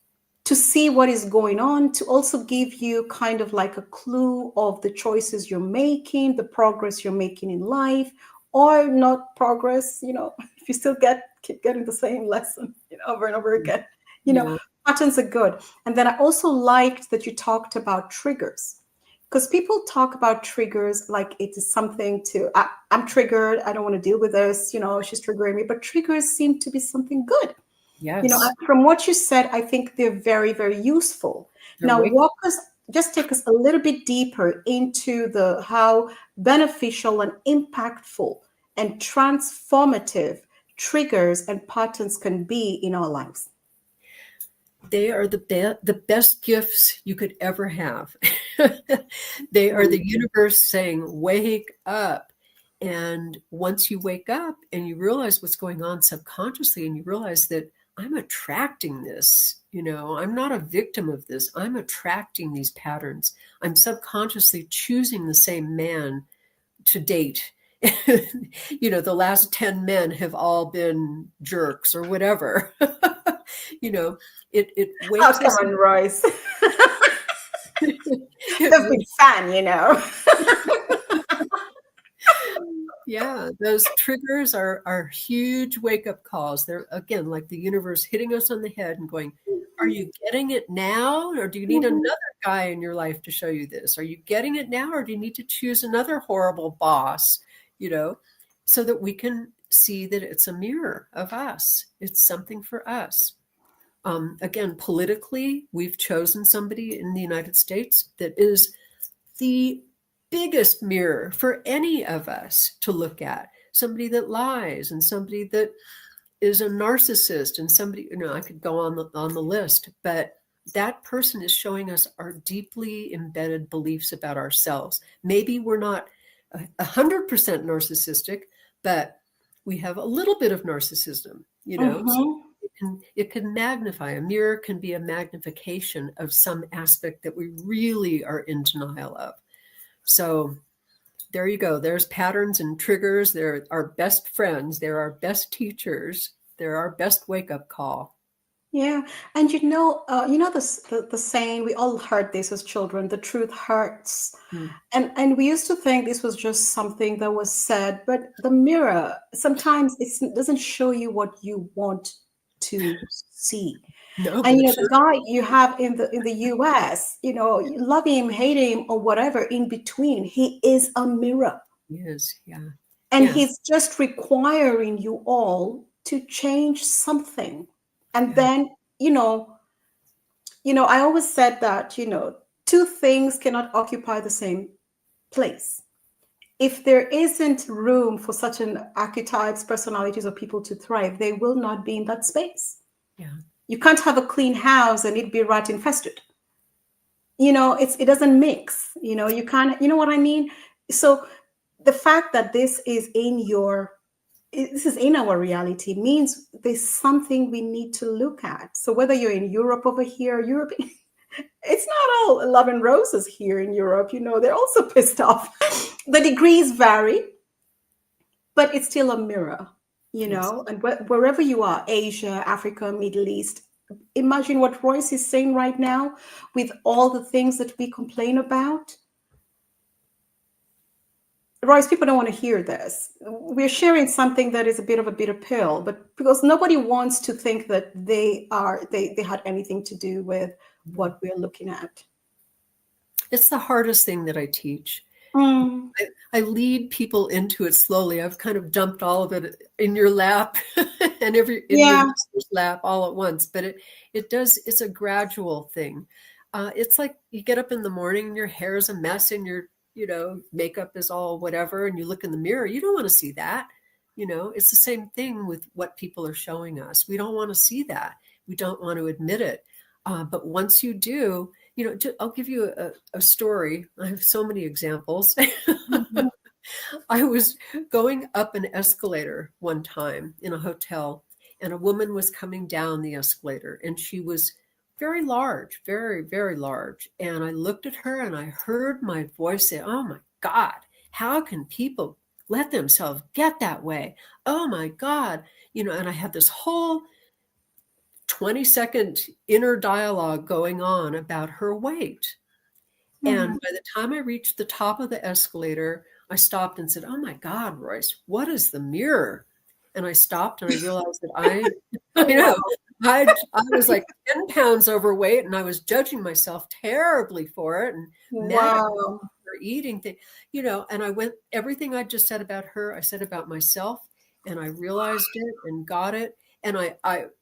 to see what is going on, to also give you kind of like a clue of the choices you're making, the progress you're making in life, or not progress, you know, if you still keep getting the same lesson, you know, over and over again. You know, Yeah. patterns are good. And then I also liked that you talked about triggers. Because people talk about triggers like it is something I'm triggered, I don't want to deal with this, you know, she's triggering me. But triggers seem to be something good. You know, Yes. from what you said, I think they're very, very useful. They're Now, wake. just take us a little bit deeper into the how beneficial and impactful and transformative triggers and patterns can be in our lives. They are the best gifts you could ever have. They are the universe saying, wake up. And once you wake up and you realize what's going on subconsciously, and you realize that I'm attracting this, you know, I'm not a victim of this. I'm attracting these patterns. I'm subconsciously choosing the same man to date. You know, the last 10 men have all been jerks or whatever. You know, it Oh, wakes come us. on, Royce. It The big fan, you know. Yeah, those triggers are huge wake-up calls. They're, again, like the universe hitting us on the head and going, are you getting it now? Or do you need Mhm. another guy in your life to show you this? Are you getting it now? Or do you need to choose another horrible boss, you know, so that we can see that it's a mirror of us? It's something for us. Again, politically, we've chosen somebody in the United States that is the biggest mirror for any of us to look at. Somebody that lies, and somebody that is a narcissist, and somebody, you know, I could go on the list, but that person is showing us our deeply embedded beliefs about ourselves. Maybe we're not 100% narcissistic, but we have a little bit of narcissism, so Mm-hmm. it can magnify. A mirror can be a magnification of some aspect that we really are in denial of. So there you go. There's patterns and triggers. They're our best friends. They're our best teachers. They're our best wake-up call. Yeah, and the saying we all heard this as children: the truth hurts. Hmm. And we used to think this was just something that was said, but the mirror sometimes it doesn't show you what you want to see. No, And but it the sure guy you have in the US, you love him, hate him, or whatever in between, he is a mirror. is. Yeah. And Yeah. he's just requiring you all to change something. And Yeah. then, I always said that, two things cannot occupy the same place. If there isn't room for such an archetypes, personalities, or people to thrive, they will not be in that space. Yeah. You can't have a clean house and it be rat infested. It doesn't mix. You can't. You know what I mean? So the fact that this is in our reality means there's something we need to look at. So whether you're in Europe over here, Europe, it's not all love and roses here in Europe. They're also pissed off. The degrees vary, but it's still a mirror, Yes. and wherever you are, Asia, Africa, Middle East, imagine what Royce is saying right now with all the things that we complain about. Royce, people don't want to hear this. We're sharing something that is a bit of a bitter pill, but because nobody wants to think that they had anything to do with what we're looking at. It's the hardest thing that I teach. Mm, I lead people into it slowly. I've kind of dumped all of it in your lap and in your yeah. listener's lap all at once. But it's a gradual thing. It's like you get up in the morning and your hair is a mess and your, makeup is all whatever, and you look in the mirror. You don't want to see that. It's the same thing with what people are showing us. We don't want to see that. We don't want to admit it. But once you do, I'll give you a story. I have so many examples. Mhm. I was going up an escalator one time in a hotel, and a woman was coming down the escalator, and she was very large, very, very large. And I looked at her and I heard my voice say, "Oh my God, how can people let themselves get that way? Oh my God." And I had this whole 20-second inner dialogue going on about her weight. And Mhm. by the time I reached the top of the escalator, I stopped and said, "Oh my God, Royce, what is the mirror?" And I stopped and I realized that I know, Wow. I was like 10 pounds overweight and I was judging myself terribly for it and mad at Wow. her eating thing, and everything I just said about her, I said about myself, and I realized it and got it. And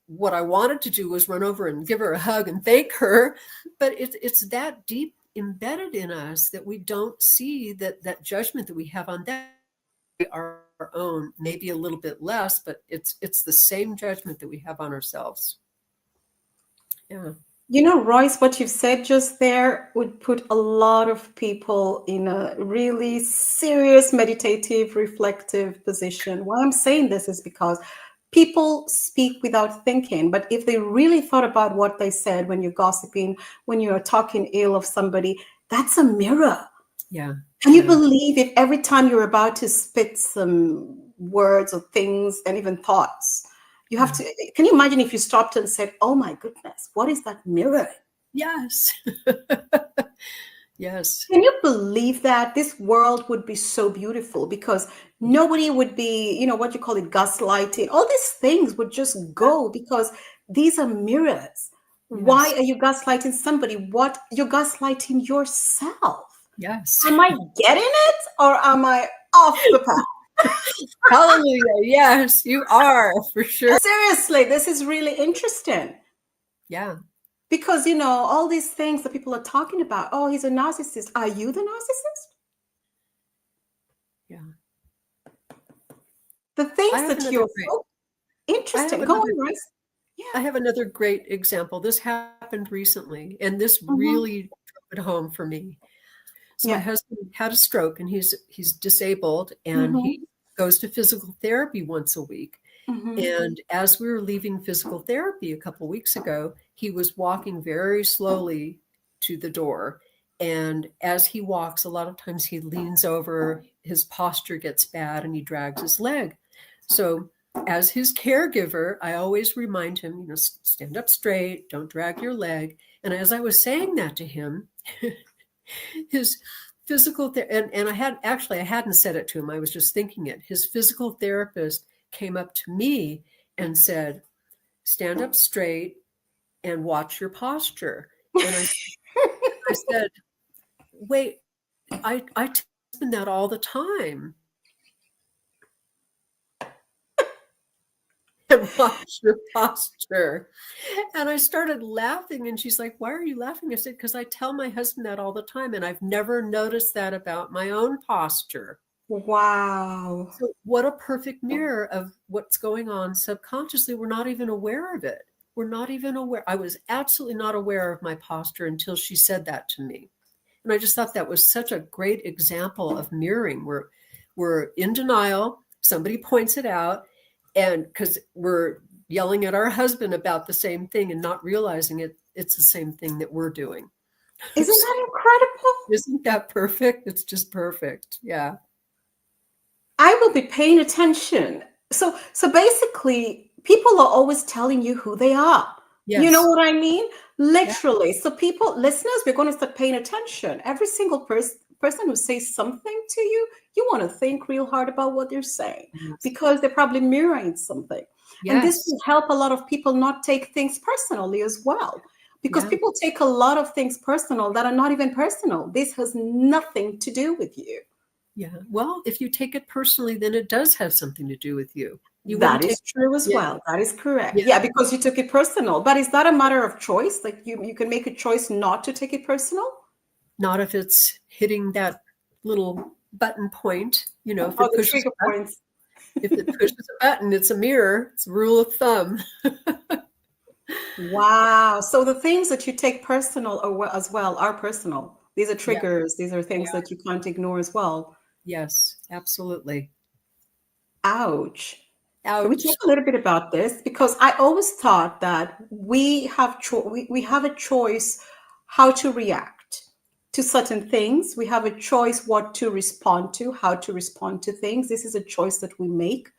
what I wanted to do was run over and give her a hug and thank her. But it's that deep embedded in us that we don't see that judgment that we have on that our own, maybe a little bit less, but it's the same judgment that we have on ourselves. Yeah. Royce, what you've said just there would put a lot of people in a really serious, meditative, reflective position. Why I'm saying this is because people speak without thinking, but if they really thought about what they said when you're gossiping, when you're talking ill of somebody, that's a mirror. Yeah. Can you Yeah. believe if every time you're about to spit some words or things and even thoughts, you have Yeah. to, can you imagine if you stopped and said, oh my goodness, what is that mirror? Yes. Yes. Can you believe that this world would be so beautiful because nobody would be, what you call it, gaslighting. All these things would just go because these are mirrors. Why Yes. are you gaslighting somebody? What you're gaslighting yourself? Yes. Am I getting it or am I off the path? Hallelujah. Yes, you are for sure. Seriously, this is really interesting Yeah. because, all these things that people are talking about. Oh, he's a narcissist. Are you the narcissist? Yeah. The I things have that another you're great so I have interesting. Go another on, Royce. Yeah. I have another great example. This happened recently, and this Mhm. really drove it home for me. So my Yeah. husband had a stroke, and he's disabled, and he Mhm. goes to physical therapy once a week. Mhm. And as we were leaving physical therapy a couple weeks ago, he was walking very slowly to the door. And as he walks, a lot of times he leans over, his posture gets bad, and he drags his leg. So as his caregiver, I always remind him, stand up straight, don't drag your leg. And as I was saying that to him, his physical and I hadn't said it to him. I was just thinking it. His physical therapist came up to me and said, stand up straight and watch your posture. And I said, wait, I tell him that all the time. And watch your posture. And I started laughing, and she's like, why are you laughing? I said, because I tell my husband that all the time, and I've never noticed that about my own posture. Wow. So what a perfect mirror of what's going on subconsciously. We're not even aware of it. We're not even aware. I was absolutely not aware of my posture until she said that to me. And I just thought that was such a great example of mirroring. We're in denial. Somebody points it out. And because we're yelling at our husband about the same thing and not realizing it's the same thing that we're doing. Isn't that incredible? Isn't that perfect? It's just perfect. Yeah. I will be paying attention. So basically, people are always telling you who they are. You know Yes. what I mean? Yeah. Literally. So listeners, we're going to start paying attention. Every single person who says something to you, you want to think real hard about what they're saying, Yes. because they're probably mirroring something. And this Yes. will help a lot of people not take things personally as well. Because Yeah. people take a lot of things personal that are not even personal. This has nothing to do with you. Yeah. Well, if you take it personally, then it does have something to do with you. You That wouldn't take is true as Yeah. well. That is correct. Yeah. Yeah, because you took it personal. But is that a matter of choice? Like you can make a choice not to take it personal? Not if it's hitting that little button point, if Or it the pushes trigger a button. points? If it pushes a button, it's a mirror. It's a rule of thumb. Wow. So the things that you take personal as well are personal. These are Yeah. triggers. These are things Yeah. that you can't ignore as well. Yes, absolutely. Ouch. Can we Ouch. talk a little bit about this? Because I always thought that we have a choice how to react to certain things. We have a choice what to respond to, how to respond to things. This is a choice that we make.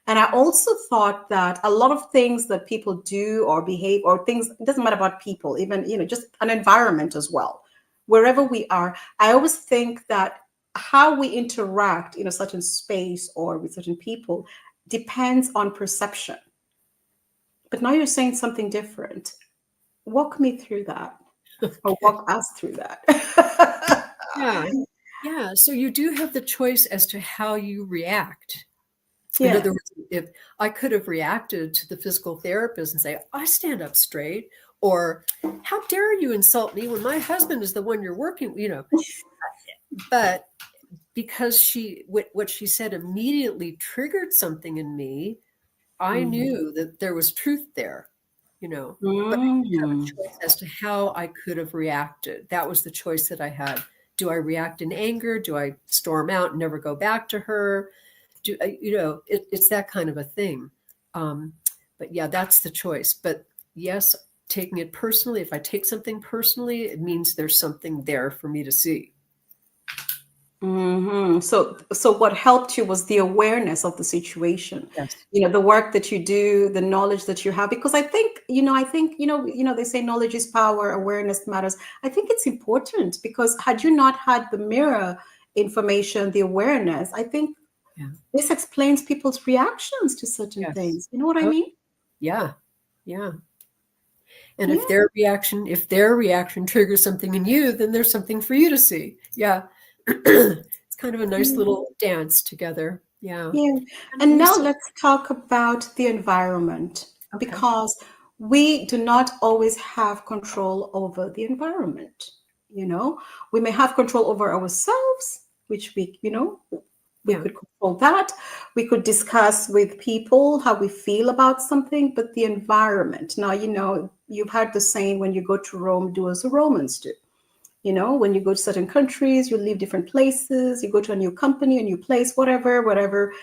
And I also thought that a lot of things that people do or behave or things, it doesn't matter about people, even, just an environment as well. Wherever we are, I always think that how we interact in a certain space or with certain people depends on perception. But now you're saying something different. Walk me through that, or Okay. walk us through that. Yeah. Yeah. So you do have the choice as to how you react. In Yeah. other words, if I could have reacted to the physical therapist and say, I stand up straight, or how dare you insult me when my husband is the one you're working, but because what she said immediately triggered something in me, I knew that there was truth there, but I did have a Mhm. choice as to how I could have reacted. That was the choice that I had. Do I react in anger? Do I storm out and never go back to her? It's that kind of a thing. But yeah, that's the choice. But yes, taking it personally, if I take something personally, it means there's something there for me to see. So what helped you was the awareness of the situation. Yes. The work that you do, the knowledge that you have. Because they say knowledge is power, awareness matters. I think it's important because had you not had the mirror information, the awareness, I think Yeah. this explains people's reactions to certain Yes. things. You know what I Oh, mean? yeah. Yeah. And Yeah. if their reaction triggers something in you, then there's something for you to see. Yeah. It's kind of a nice little dance together. Yeah. Yeah. And And we now see. let's talk about the environment, Okay. because we do not always have control over the environment. We may have control over ourselves, which we Yeah. could control that. We could discuss with people how we feel about something, but the environment. Now, you've heard the saying, when you go to Rome, do as the Romans do. When you go to certain countries, you leave different places, you go to a new company, a new place, whatever.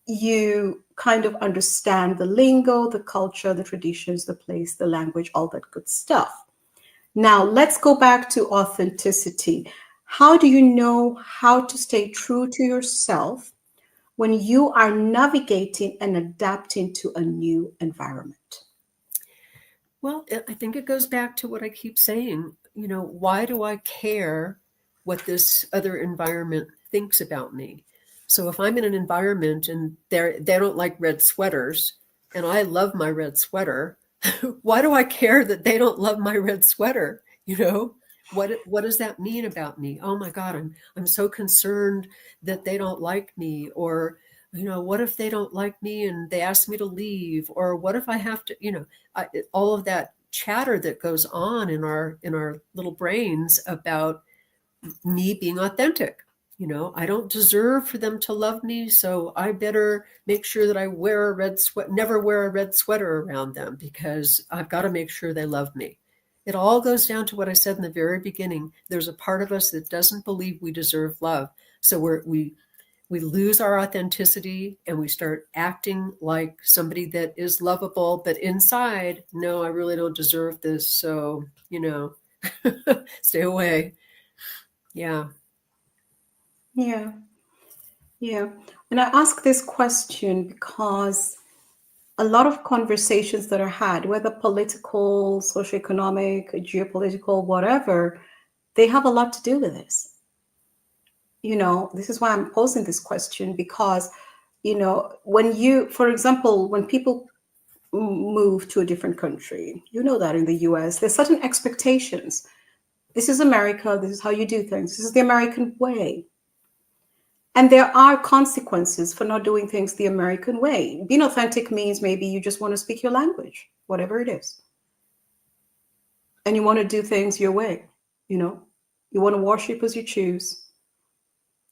you kind of understand the lingo, the culture, the traditions, the place, the language, all that good stuff. Now, let's go back to authenticity. How do you know how to stay true to yourself when you are navigating and adapting to a new environment? Well, I think it goes back to what I keep saying. Why do I care what this other environment thinks about me? So if I'm in an environment and they don't like red sweaters, and I love my red sweater, why do I care that they don't love my red sweater? What does that mean about me? Oh my God, I'm so concerned that they don't like me, or what if they don't like me and they ask me to leave, or what if I have to, all of that chatter that goes on in our little brains about me being authentic. I don't deserve for them to love me, so I better make sure that I never wear a red sweater around them, because I've got to make sure they love me. It all goes down to what I said in the very beginning. There's a part of us that doesn't believe we deserve love. So we lose our authenticity and we start acting like somebody that is lovable, but inside, no, I really don't deserve this. So, stay away. Yeah. Yeah, yeah. And I ask this question because a lot of conversations that are had, whether political, socioeconomic, geopolitical, whatever, they have a lot to do with this. This is why I'm posing this question because, when you, for example, when people move to a different country, that in the US, there's certain expectations. This is America. This is how you do things. This is the American way. And there are consequences for not doing things the American way. Being authentic means maybe you just want to speak your language, whatever it is. And you want to do things your way, you know. You want to worship as you choose.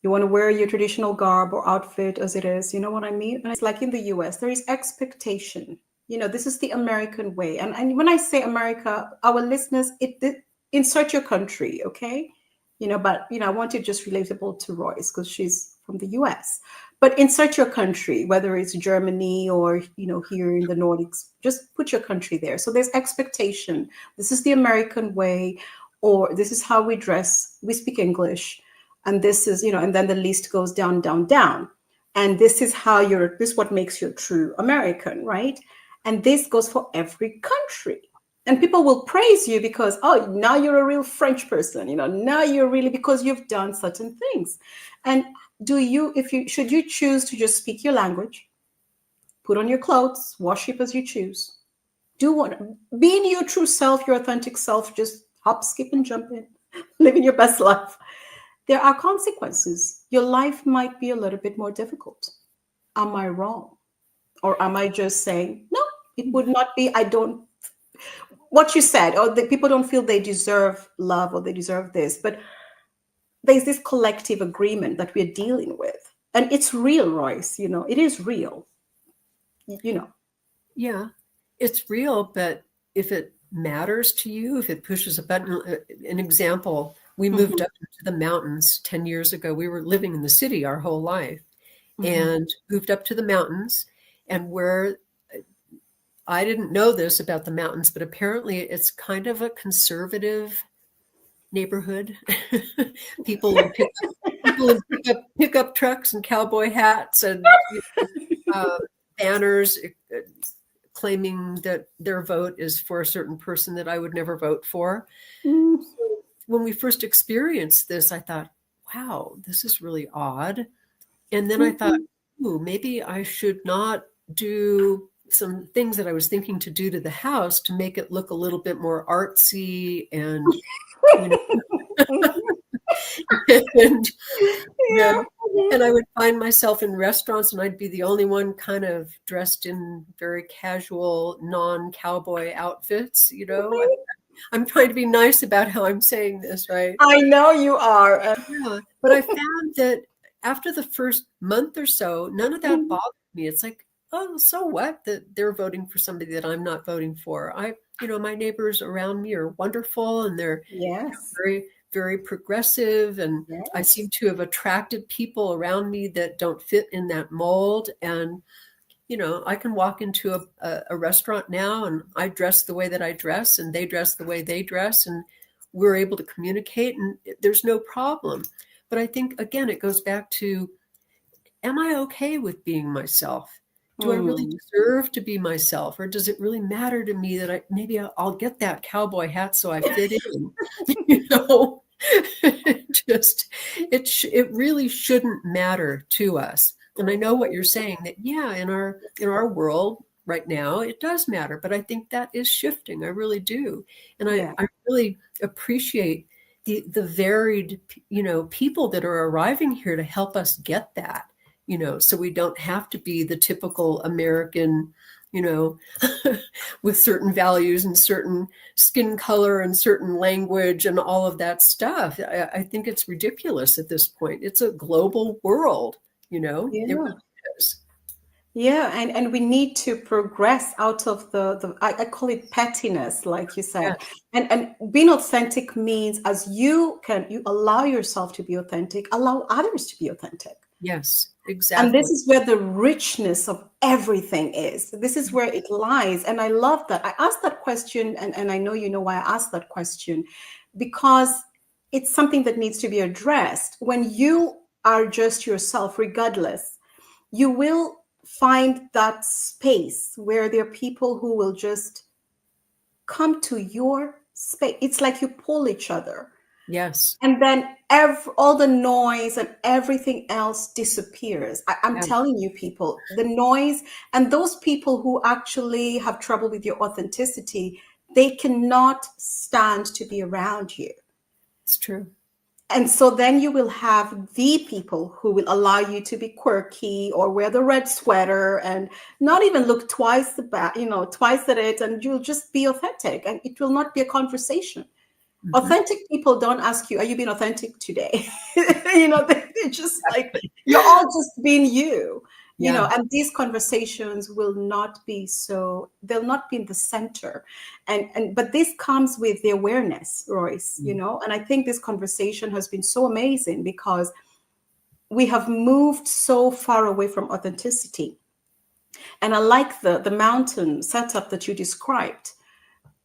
You want to wear your traditional garb or outfit as it is. You know what I mean? And it's like in the US, there is expectation. This is the American way. And when I say America, our listeners, insert your country, okay? But I want it just relatable to Royce because she's from the US. But insert your country, whether it's Germany or here in the Nordics, just put your country there. So there's expectation. This is the American way, or this is how we dress. We speak English, and this is and then the list goes down, down, down. And this is how this is what makes you a true American, right? And this goes for every country. And people will praise you because, oh, now you're a real French person, now you're really, because you've done certain things. And should you choose to just speak your language, put on your clothes, worship as you choose, being your true self, your authentic self, just hop, skip, and jump in, living your best life. There are consequences. Your life might be a little bit more difficult. Am I wrong? Or am I just saying, no, it would not be, what you said, or the people don't feel they deserve love or they deserve this, but there's this collective agreement that we're dealing with. And it's real, Royce, it is real. Yeah, it's real, but if it matters to you, if it pushes a button, an example, we moved up to the mountains 10 years ago. We were living in the city our whole life and moved up to the mountains, and where I didn't know this about the mountains, but apparently it's kind of a conservative neighborhood. People in pickup trucks and cowboy hats and banners claiming that their vote is for a certain person that I would never vote for. So when we first experienced this, I thought, wow, this is really odd. And then I thought, ooh, maybe I should not do some things that I was thinking to do to the house to make it look a little bit more artsy and, and I would find myself in restaurants and I'd be the only one kind of dressed in very casual, non-cowboy outfits, I'm trying to be nice about how I'm saying this, right? I know you are. Yeah, but I found that after the first month or so, none of that bothered me. It's like, oh, so what that they're voting for somebody that I'm not voting for. My neighbors around me are wonderful and they're Yes. very, very progressive, and I Yes. seem to have attracted people around me that don't fit in that mold. And I can walk into a restaurant now, and I dress the way that I dress, and they dress the way they dress, and we're able to communicate, and there's no problem. But I think, again, it goes back to, am I okay with being myself? Do I really Mm. deserve to be myself? Or does it really matter to me that maybe I'll get that cowboy hat so I fit in? you know, it really shouldn't matter to us. And I know what you're saying, that yeah, in our world right now, it does matter, but I think that is shifting. I really do. And Yeah. I really appreciate the varied, people that are arriving here to help us get that, so we don't have to be the typical American, you know, with certain values and certain skin color and certain language and all of that stuff. I think it's ridiculous at this point. It's a global world, it Yeah. really is. Yeah, and we need to progress out of the I call it pettiness, like you said. Yes, And being authentic means, as you allow yourself to be authentic, allow others to be authentic. yes, And this exactly. is where the richness of everything is. This is where it lies. And I love that. I asked that question, and I know you know why I asked that question, because it's something that needs to be addressed. When you are just yourself, regardless, you will find that space where there are people who will just come to your space. It's like you pull each other. Yes, And then all the noise and everything else disappears. I'm yeah, telling you, people, the noise, and those people who actually have trouble with your authenticity, they cannot stand to be around you. it's true. And so then you will have the people who will allow you to be quirky or wear the red sweater and not even look twice at it, and you'll just be authentic, and it will not be a conversation. Mhm. Authentic people don't ask you, are you being authentic today? They're just like, Exactly. you're all just being you. Yeah. And these conversations will not be so, they'll not be in the center. But this comes with the awareness, Royce, Mm. and I think this conversation has been so amazing because we have moved so far away from authenticity. And I like the mountain setup that you described.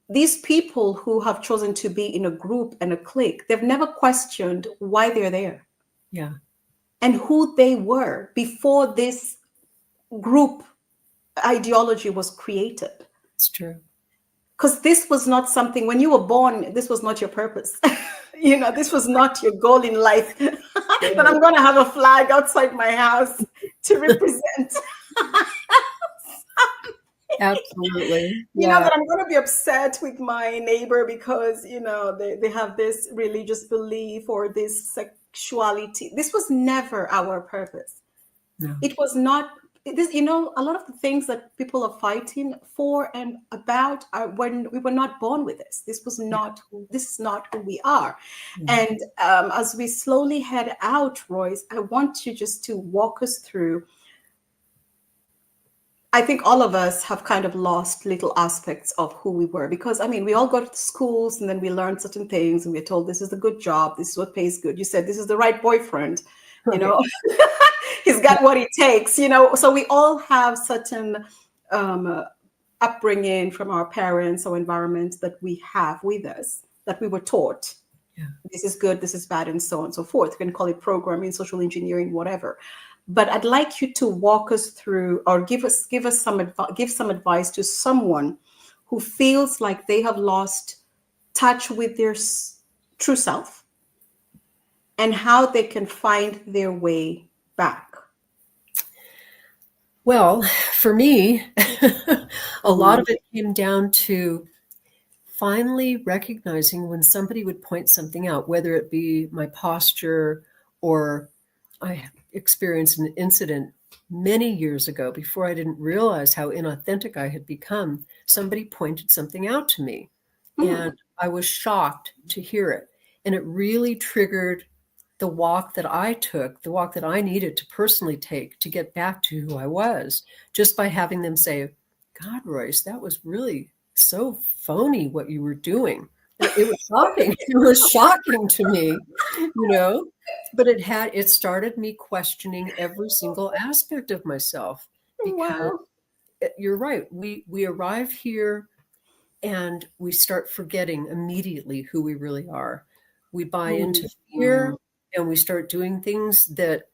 These people who have chosen to be in a group and a clique, they've never questioned why they're there Yeah, and who they were before this group ideology was created. it's true. Because this was not something, when you were born, this was not your purpose. This was not your goal in life. That I'm Right. going to have a flag outside my house to represent. Absolutely. Yeah. That I'm going to be upset with my neighbor because, they have this religious belief or this sexuality. This was never our purpose. No. It was not this, a lot of the things that people are fighting for and about are when we were not born with this. This is not who we are. Yeah. And as we slowly head out, Royce, I want you just to walk us through. I think all of us have kind of lost little aspects of who we were because, I mean, we all go to schools and then we learn certain things and we're told this is a good job, this is what pays good. You said this is the right boyfriend, you Right. know, he's got what it takes, So we all have certain upbringing from our parents or environment that we have with us that we were taught. Yeah. This is good, this is bad, and so on and so forth. You can call it programming, social engineering, whatever. But I'd like you to walk us through, or give some advice to someone who feels like they have lost touch with their true self and how they can find their way back. Well, for me, a lot Mm. of it came down to finally recognizing when somebody would point something out, whether it be my posture or I experienced an incident many years ago before I didn't realize how inauthentic I had become. Somebody pointed something out to me, Mm. and I was shocked to hear it. And it really triggered the walk that I took, the walk that I needed to personally take to get back to who I was, just by having them say, God, Royce, that was really so phony what you were doing. It was shocking. It was shocking to me, but it started me questioning every single aspect of myself, because Wow. you're right. We arrive here and we start forgetting immediately who we really are. We buy into fear, Mhm. and we start doing things that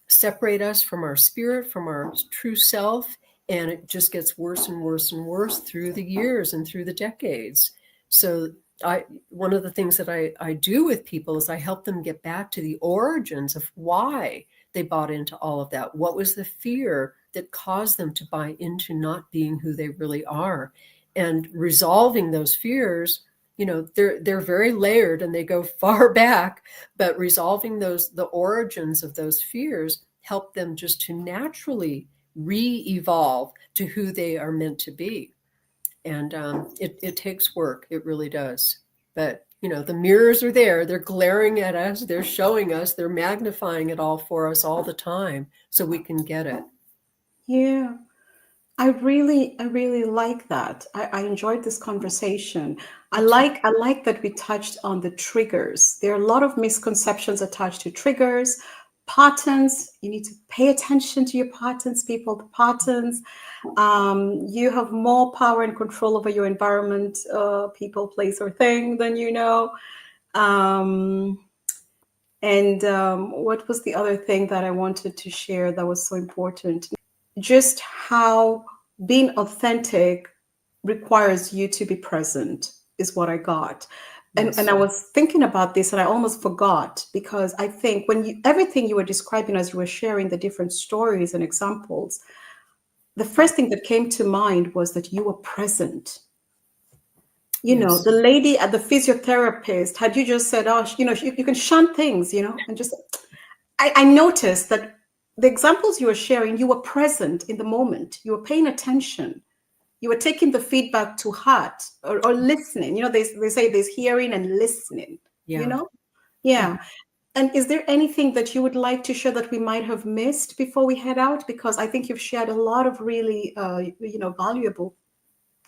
separate us from our spirit, from our true self. And it just gets worse and worse and worse through the years and through the decades. So one of the things that I do with people is I help them get back to the origins of why they bought into all of that. What was the fear that caused them to buy into not being who they really are? And resolving those fears, they're very layered and they go far back, but resolving the origins of those fears help them just to naturally re-evolve to who they are meant to be. And it takes work. It really does. But the mirrors are there. They're glaring at us. They're showing us. They're magnifying it all for us all the time, so we can get it. Yeah. I really like that. I enjoyed this conversation. Me too. I like that we touched on the triggers. There are a lot of misconceptions attached to triggers, patterns. You need to pay attention to your patterns, people. The patterns. You have more power and control over your environment, people, place, or thing than you know. Um, and what was the other thing that I wanted to share that was so important? Just how being authentic requires you to be present is what I got. And Yes. I was thinking about this and I almost forgot because I think when you everything you were describing as you were sharing the different stories and examples, the first thing that came to mind was that you were present. You know, Yes. the lady at the physiotherapist, had you just said, oh, you can shun things, and just I noticed that the examples you were sharing, you were present in the moment. You were paying attention. You were taking the feedback to heart or listening. They say there's hearing and listening, you Yeah. know? Yeah. Yeah. And is there anything that you would like to share that we might have missed before we head out? Because I think you've shared a lot of really, valuable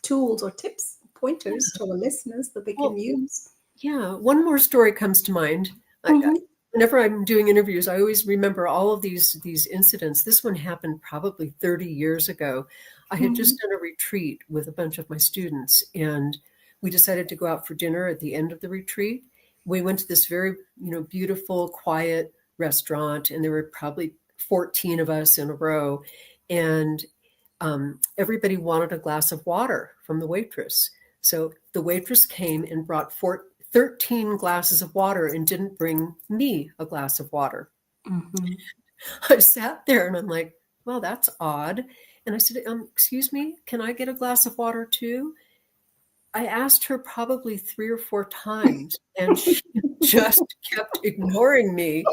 tools or tips, pointers to our listeners that they can Well, use. yeah. One more story comes to mind. Hmm. Whenever I'm doing interviews, I always remember all of these incidents. This one happened probably 30 years ago. I had Hmm. just done a retreat with a bunch of my students, and we decided to go out for dinner at the end of the retreat. We went to this very, beautiful, quiet restaurant, and there were probably 14 of us in a row, and everybody wanted a glass of water from the waitress. So the waitress came and brought 13 glasses of water and didn't bring me a glass of water. Hmm. I sat there and I'm like, well, that's odd. And I said, excuse me, can I get a glass of water too? I asked her probably 3 or 4 times and she just kept ignoring me.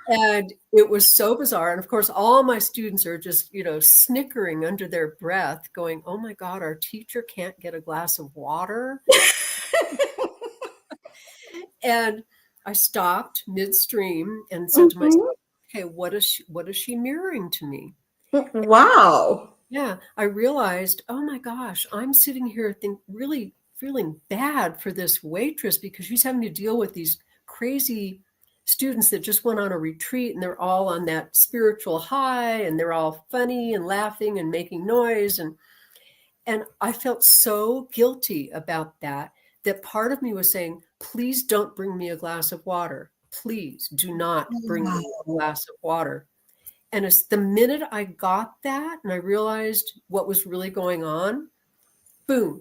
And it was so bizarre. And of course, all my students are just, snickering under their breath, going, oh my God, our teacher can't get a glass of water. And I stopped midstream and said to myself, okay, what is she mirroring to me? Wow. Yeah, I realized, oh my gosh, I'm sitting here really feeling bad for this waitress because she's having to deal with these crazy students that just went on a retreat and they're all on that spiritual high and they're all funny and laughing and making noise, and I felt so guilty about that part of me was saying, please don't bring me a glass of water. Please do not bring me a Wow. glass of water. And it's the minute I got that and I realized what was really going on, boom,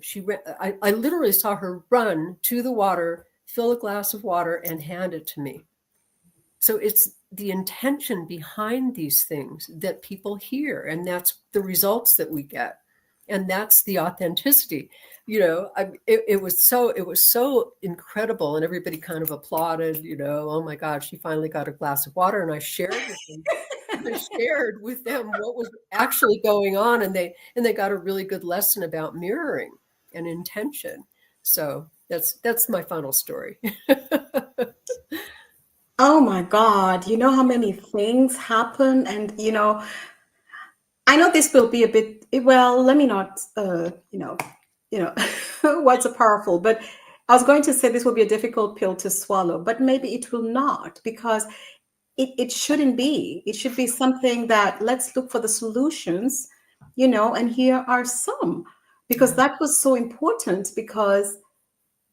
I literally saw her run to the water, fill a glass of water, and hand it to me. So it's the intention behind these things that people hear, and that's the results that we get. And that's the authenticity. It was so incredible, and everybody kind of applauded. Oh my God, she finally got a glass of water, and I shared with them. I shared with them what was actually going on, and they got a really good lesson about mirroring and intention. So that's my final story. Oh my God. You know how many things happen? And, I know this will be a bit, well, let me not, words are powerful, but I was going to say this will be a difficult pill to swallow, but maybe it will not, because it shouldn't be. It should be something that let's look for the solutions, and here are some. Because Yeah. that was so important, because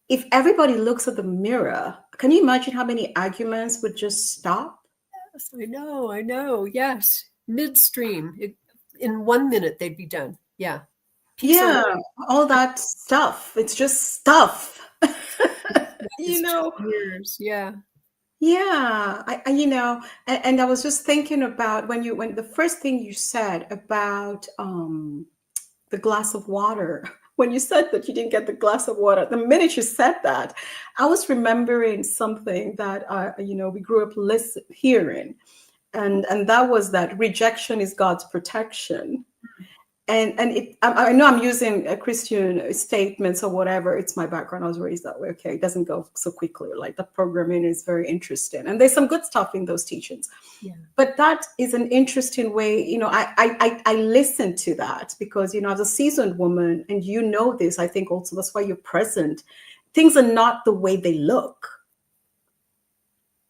if everybody looks at the mirror, can you imagine how many arguments would just stop? Yes, I know. Yes. Midstream. In 1 minute, they'd be done. Yeah. Peace on Yeah, all that stuff. It's just stuff. earth you is two know, years. Yeah. yeah, and I was just thinking about when the first thing you said about the glass of water. When you said that you didn't get the glass of water, the minute you said that, I was remembering something that we grew up hearing, and that was that rejection is God's protection. And I know I'm using a Christian statements or whatever. It's my background. I was raised that way. Okay, it doesn't go so quickly. Like the programming is very interesting, and there's some good stuff in those teachings. Yeah. But that is an interesting way. I listen to that because as a seasoned woman, and this. I think also that's why you're present. Things are not the way they look.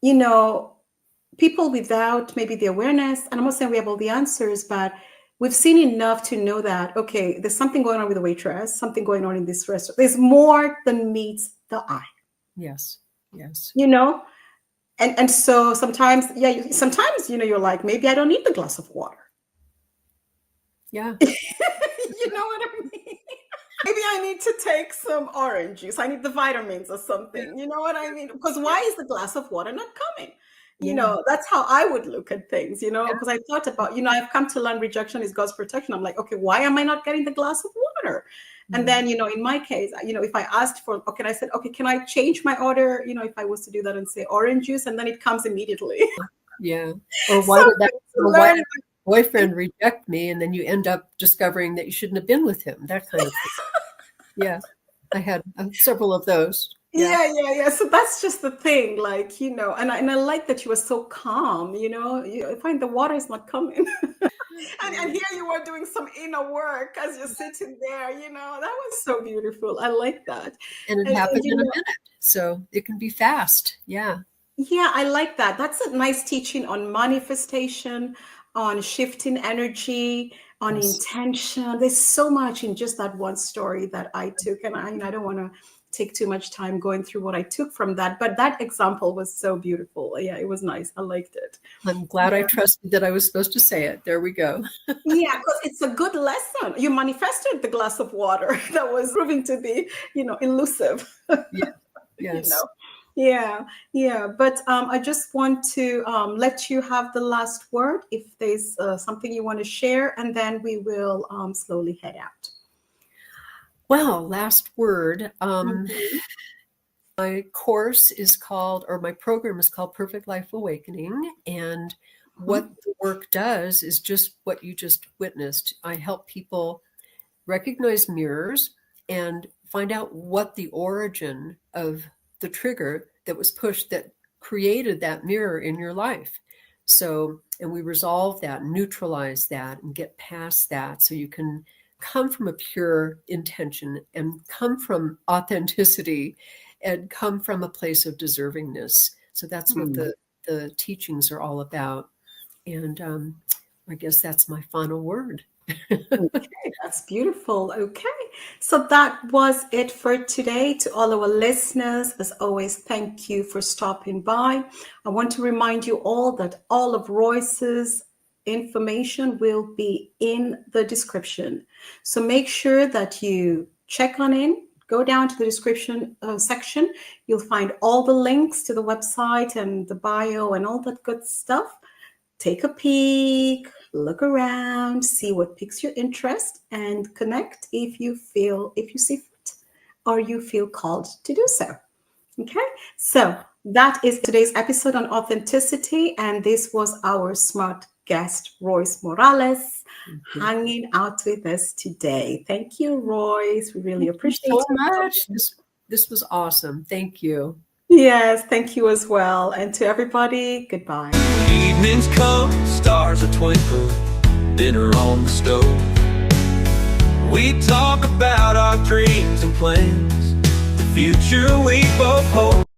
People without maybe the awareness, and I'm not saying we have all the answers, but we've seen enough to know that, okay, there's something going on with the waitress, something going on in this restaurant. There's more than meets the eye. Yes. Yes. And so sometimes, you're like, maybe I don't need the glass of water. Yeah. You know what I mean? Maybe I need to take some orange juice. I need the vitamins or something. You know what I mean? Because why is the glass of water not coming? That's how I would look at things, because I thought about, I've come to learn rejection is God's protection. I'm like, okay, why am I not getting the glass of water? And then, in my case, if I asked for, okay, I said, okay, can I change my order? If I was to do that and say orange juice, and then it comes immediately. Yeah. Or why did that boyfriend reject me? And then you end up discovering that you shouldn't have been with him. That kind of thing. Yeah. I had several of those. Yeah. So that's just the thing, like, and I like that you were so calm, I find the water is not coming. and here you are doing some inner work as you're sitting there, that was so beautiful. I like that. And it happened in a minute. So it can be fast. Yeah. Yeah, I like that. That's a nice teaching on manifestation, on shifting energy, on intention. There's so much in just that one story that I took, and I don't want to take too much time going through what I took from that, but that example was so beautiful. Yeah, it was nice. I liked it. I'm glad I trusted that I was supposed to say it. There we go. Yeah, because it's a good lesson. You manifested the glass of water that was proving to be, elusive. Yeah. Yes. Yeah. But I just want to let you have the last word if there's something you want to share, and then we will slowly head out. Well, last word. My course is called, or my program is called Perfect Life Awakening. And what the work does is just what you just witnessed. I help people recognize mirrors and find out what the origin of the trigger that was pushed that created that mirror in your life. So, and we resolve that, neutralize that, and get past that so you can come from a pure intention and come from authenticity and come from a place of deservingness. So that's what the teachings are all about. And I guess that's my final word. Okay, that's beautiful. Okay, so that was it for today. To all our listeners, as always, thank you for stopping by. I want to remind you all that all of Royce's information will be in the description. So make sure that you check on in, go down to the description section. You'll find all the links to the website and the bio and all that good stuff. Take a peek, look around, see what piques your interest, and connect if you see fit or you feel called to do so. Okay, so that is today's episode on authenticity, and this was our smart guest, Royce Morales, hanging out with us today. Thank you, Royce. We really appreciate it so much. This was awesome. Thank you. Yes, thank you as well. And to everybody, goodbye. Evenings come, stars are twinkle, dinner on the stove. We talk about our dreams and plans, the future we both hope.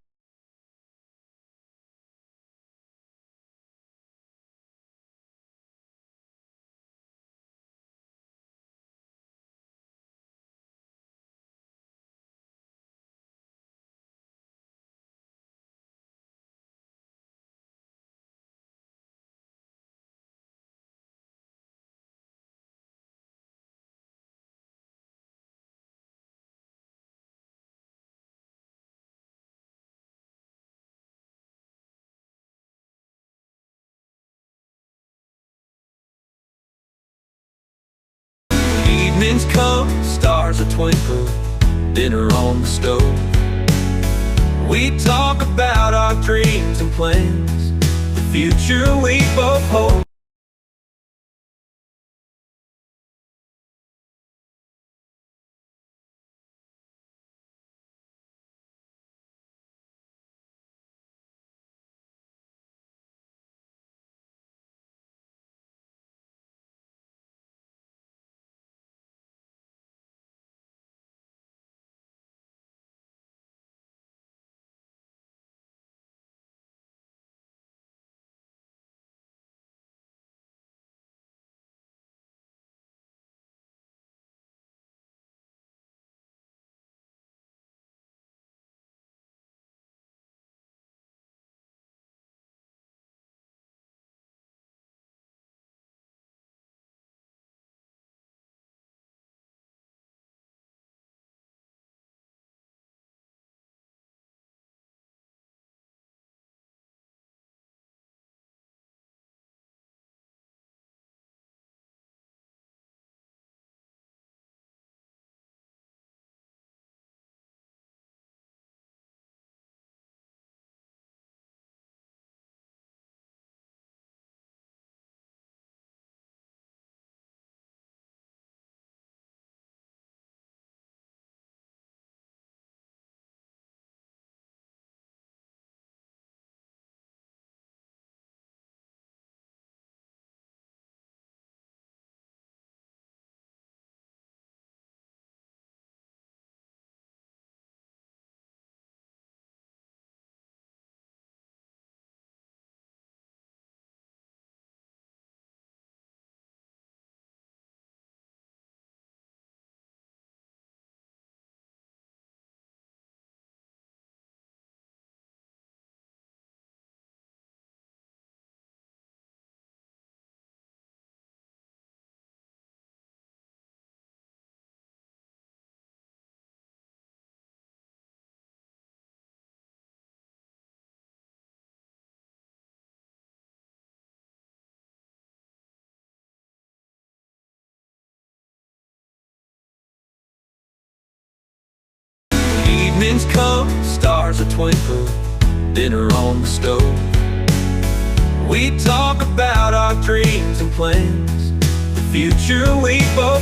Evenings come, stars a twinkle, dinner on the stove. We talk about our dreams and plans, the future we both hope. Evenings come, stars a twinkle, dinner on the stove. We talk about our dreams and plans, the future we both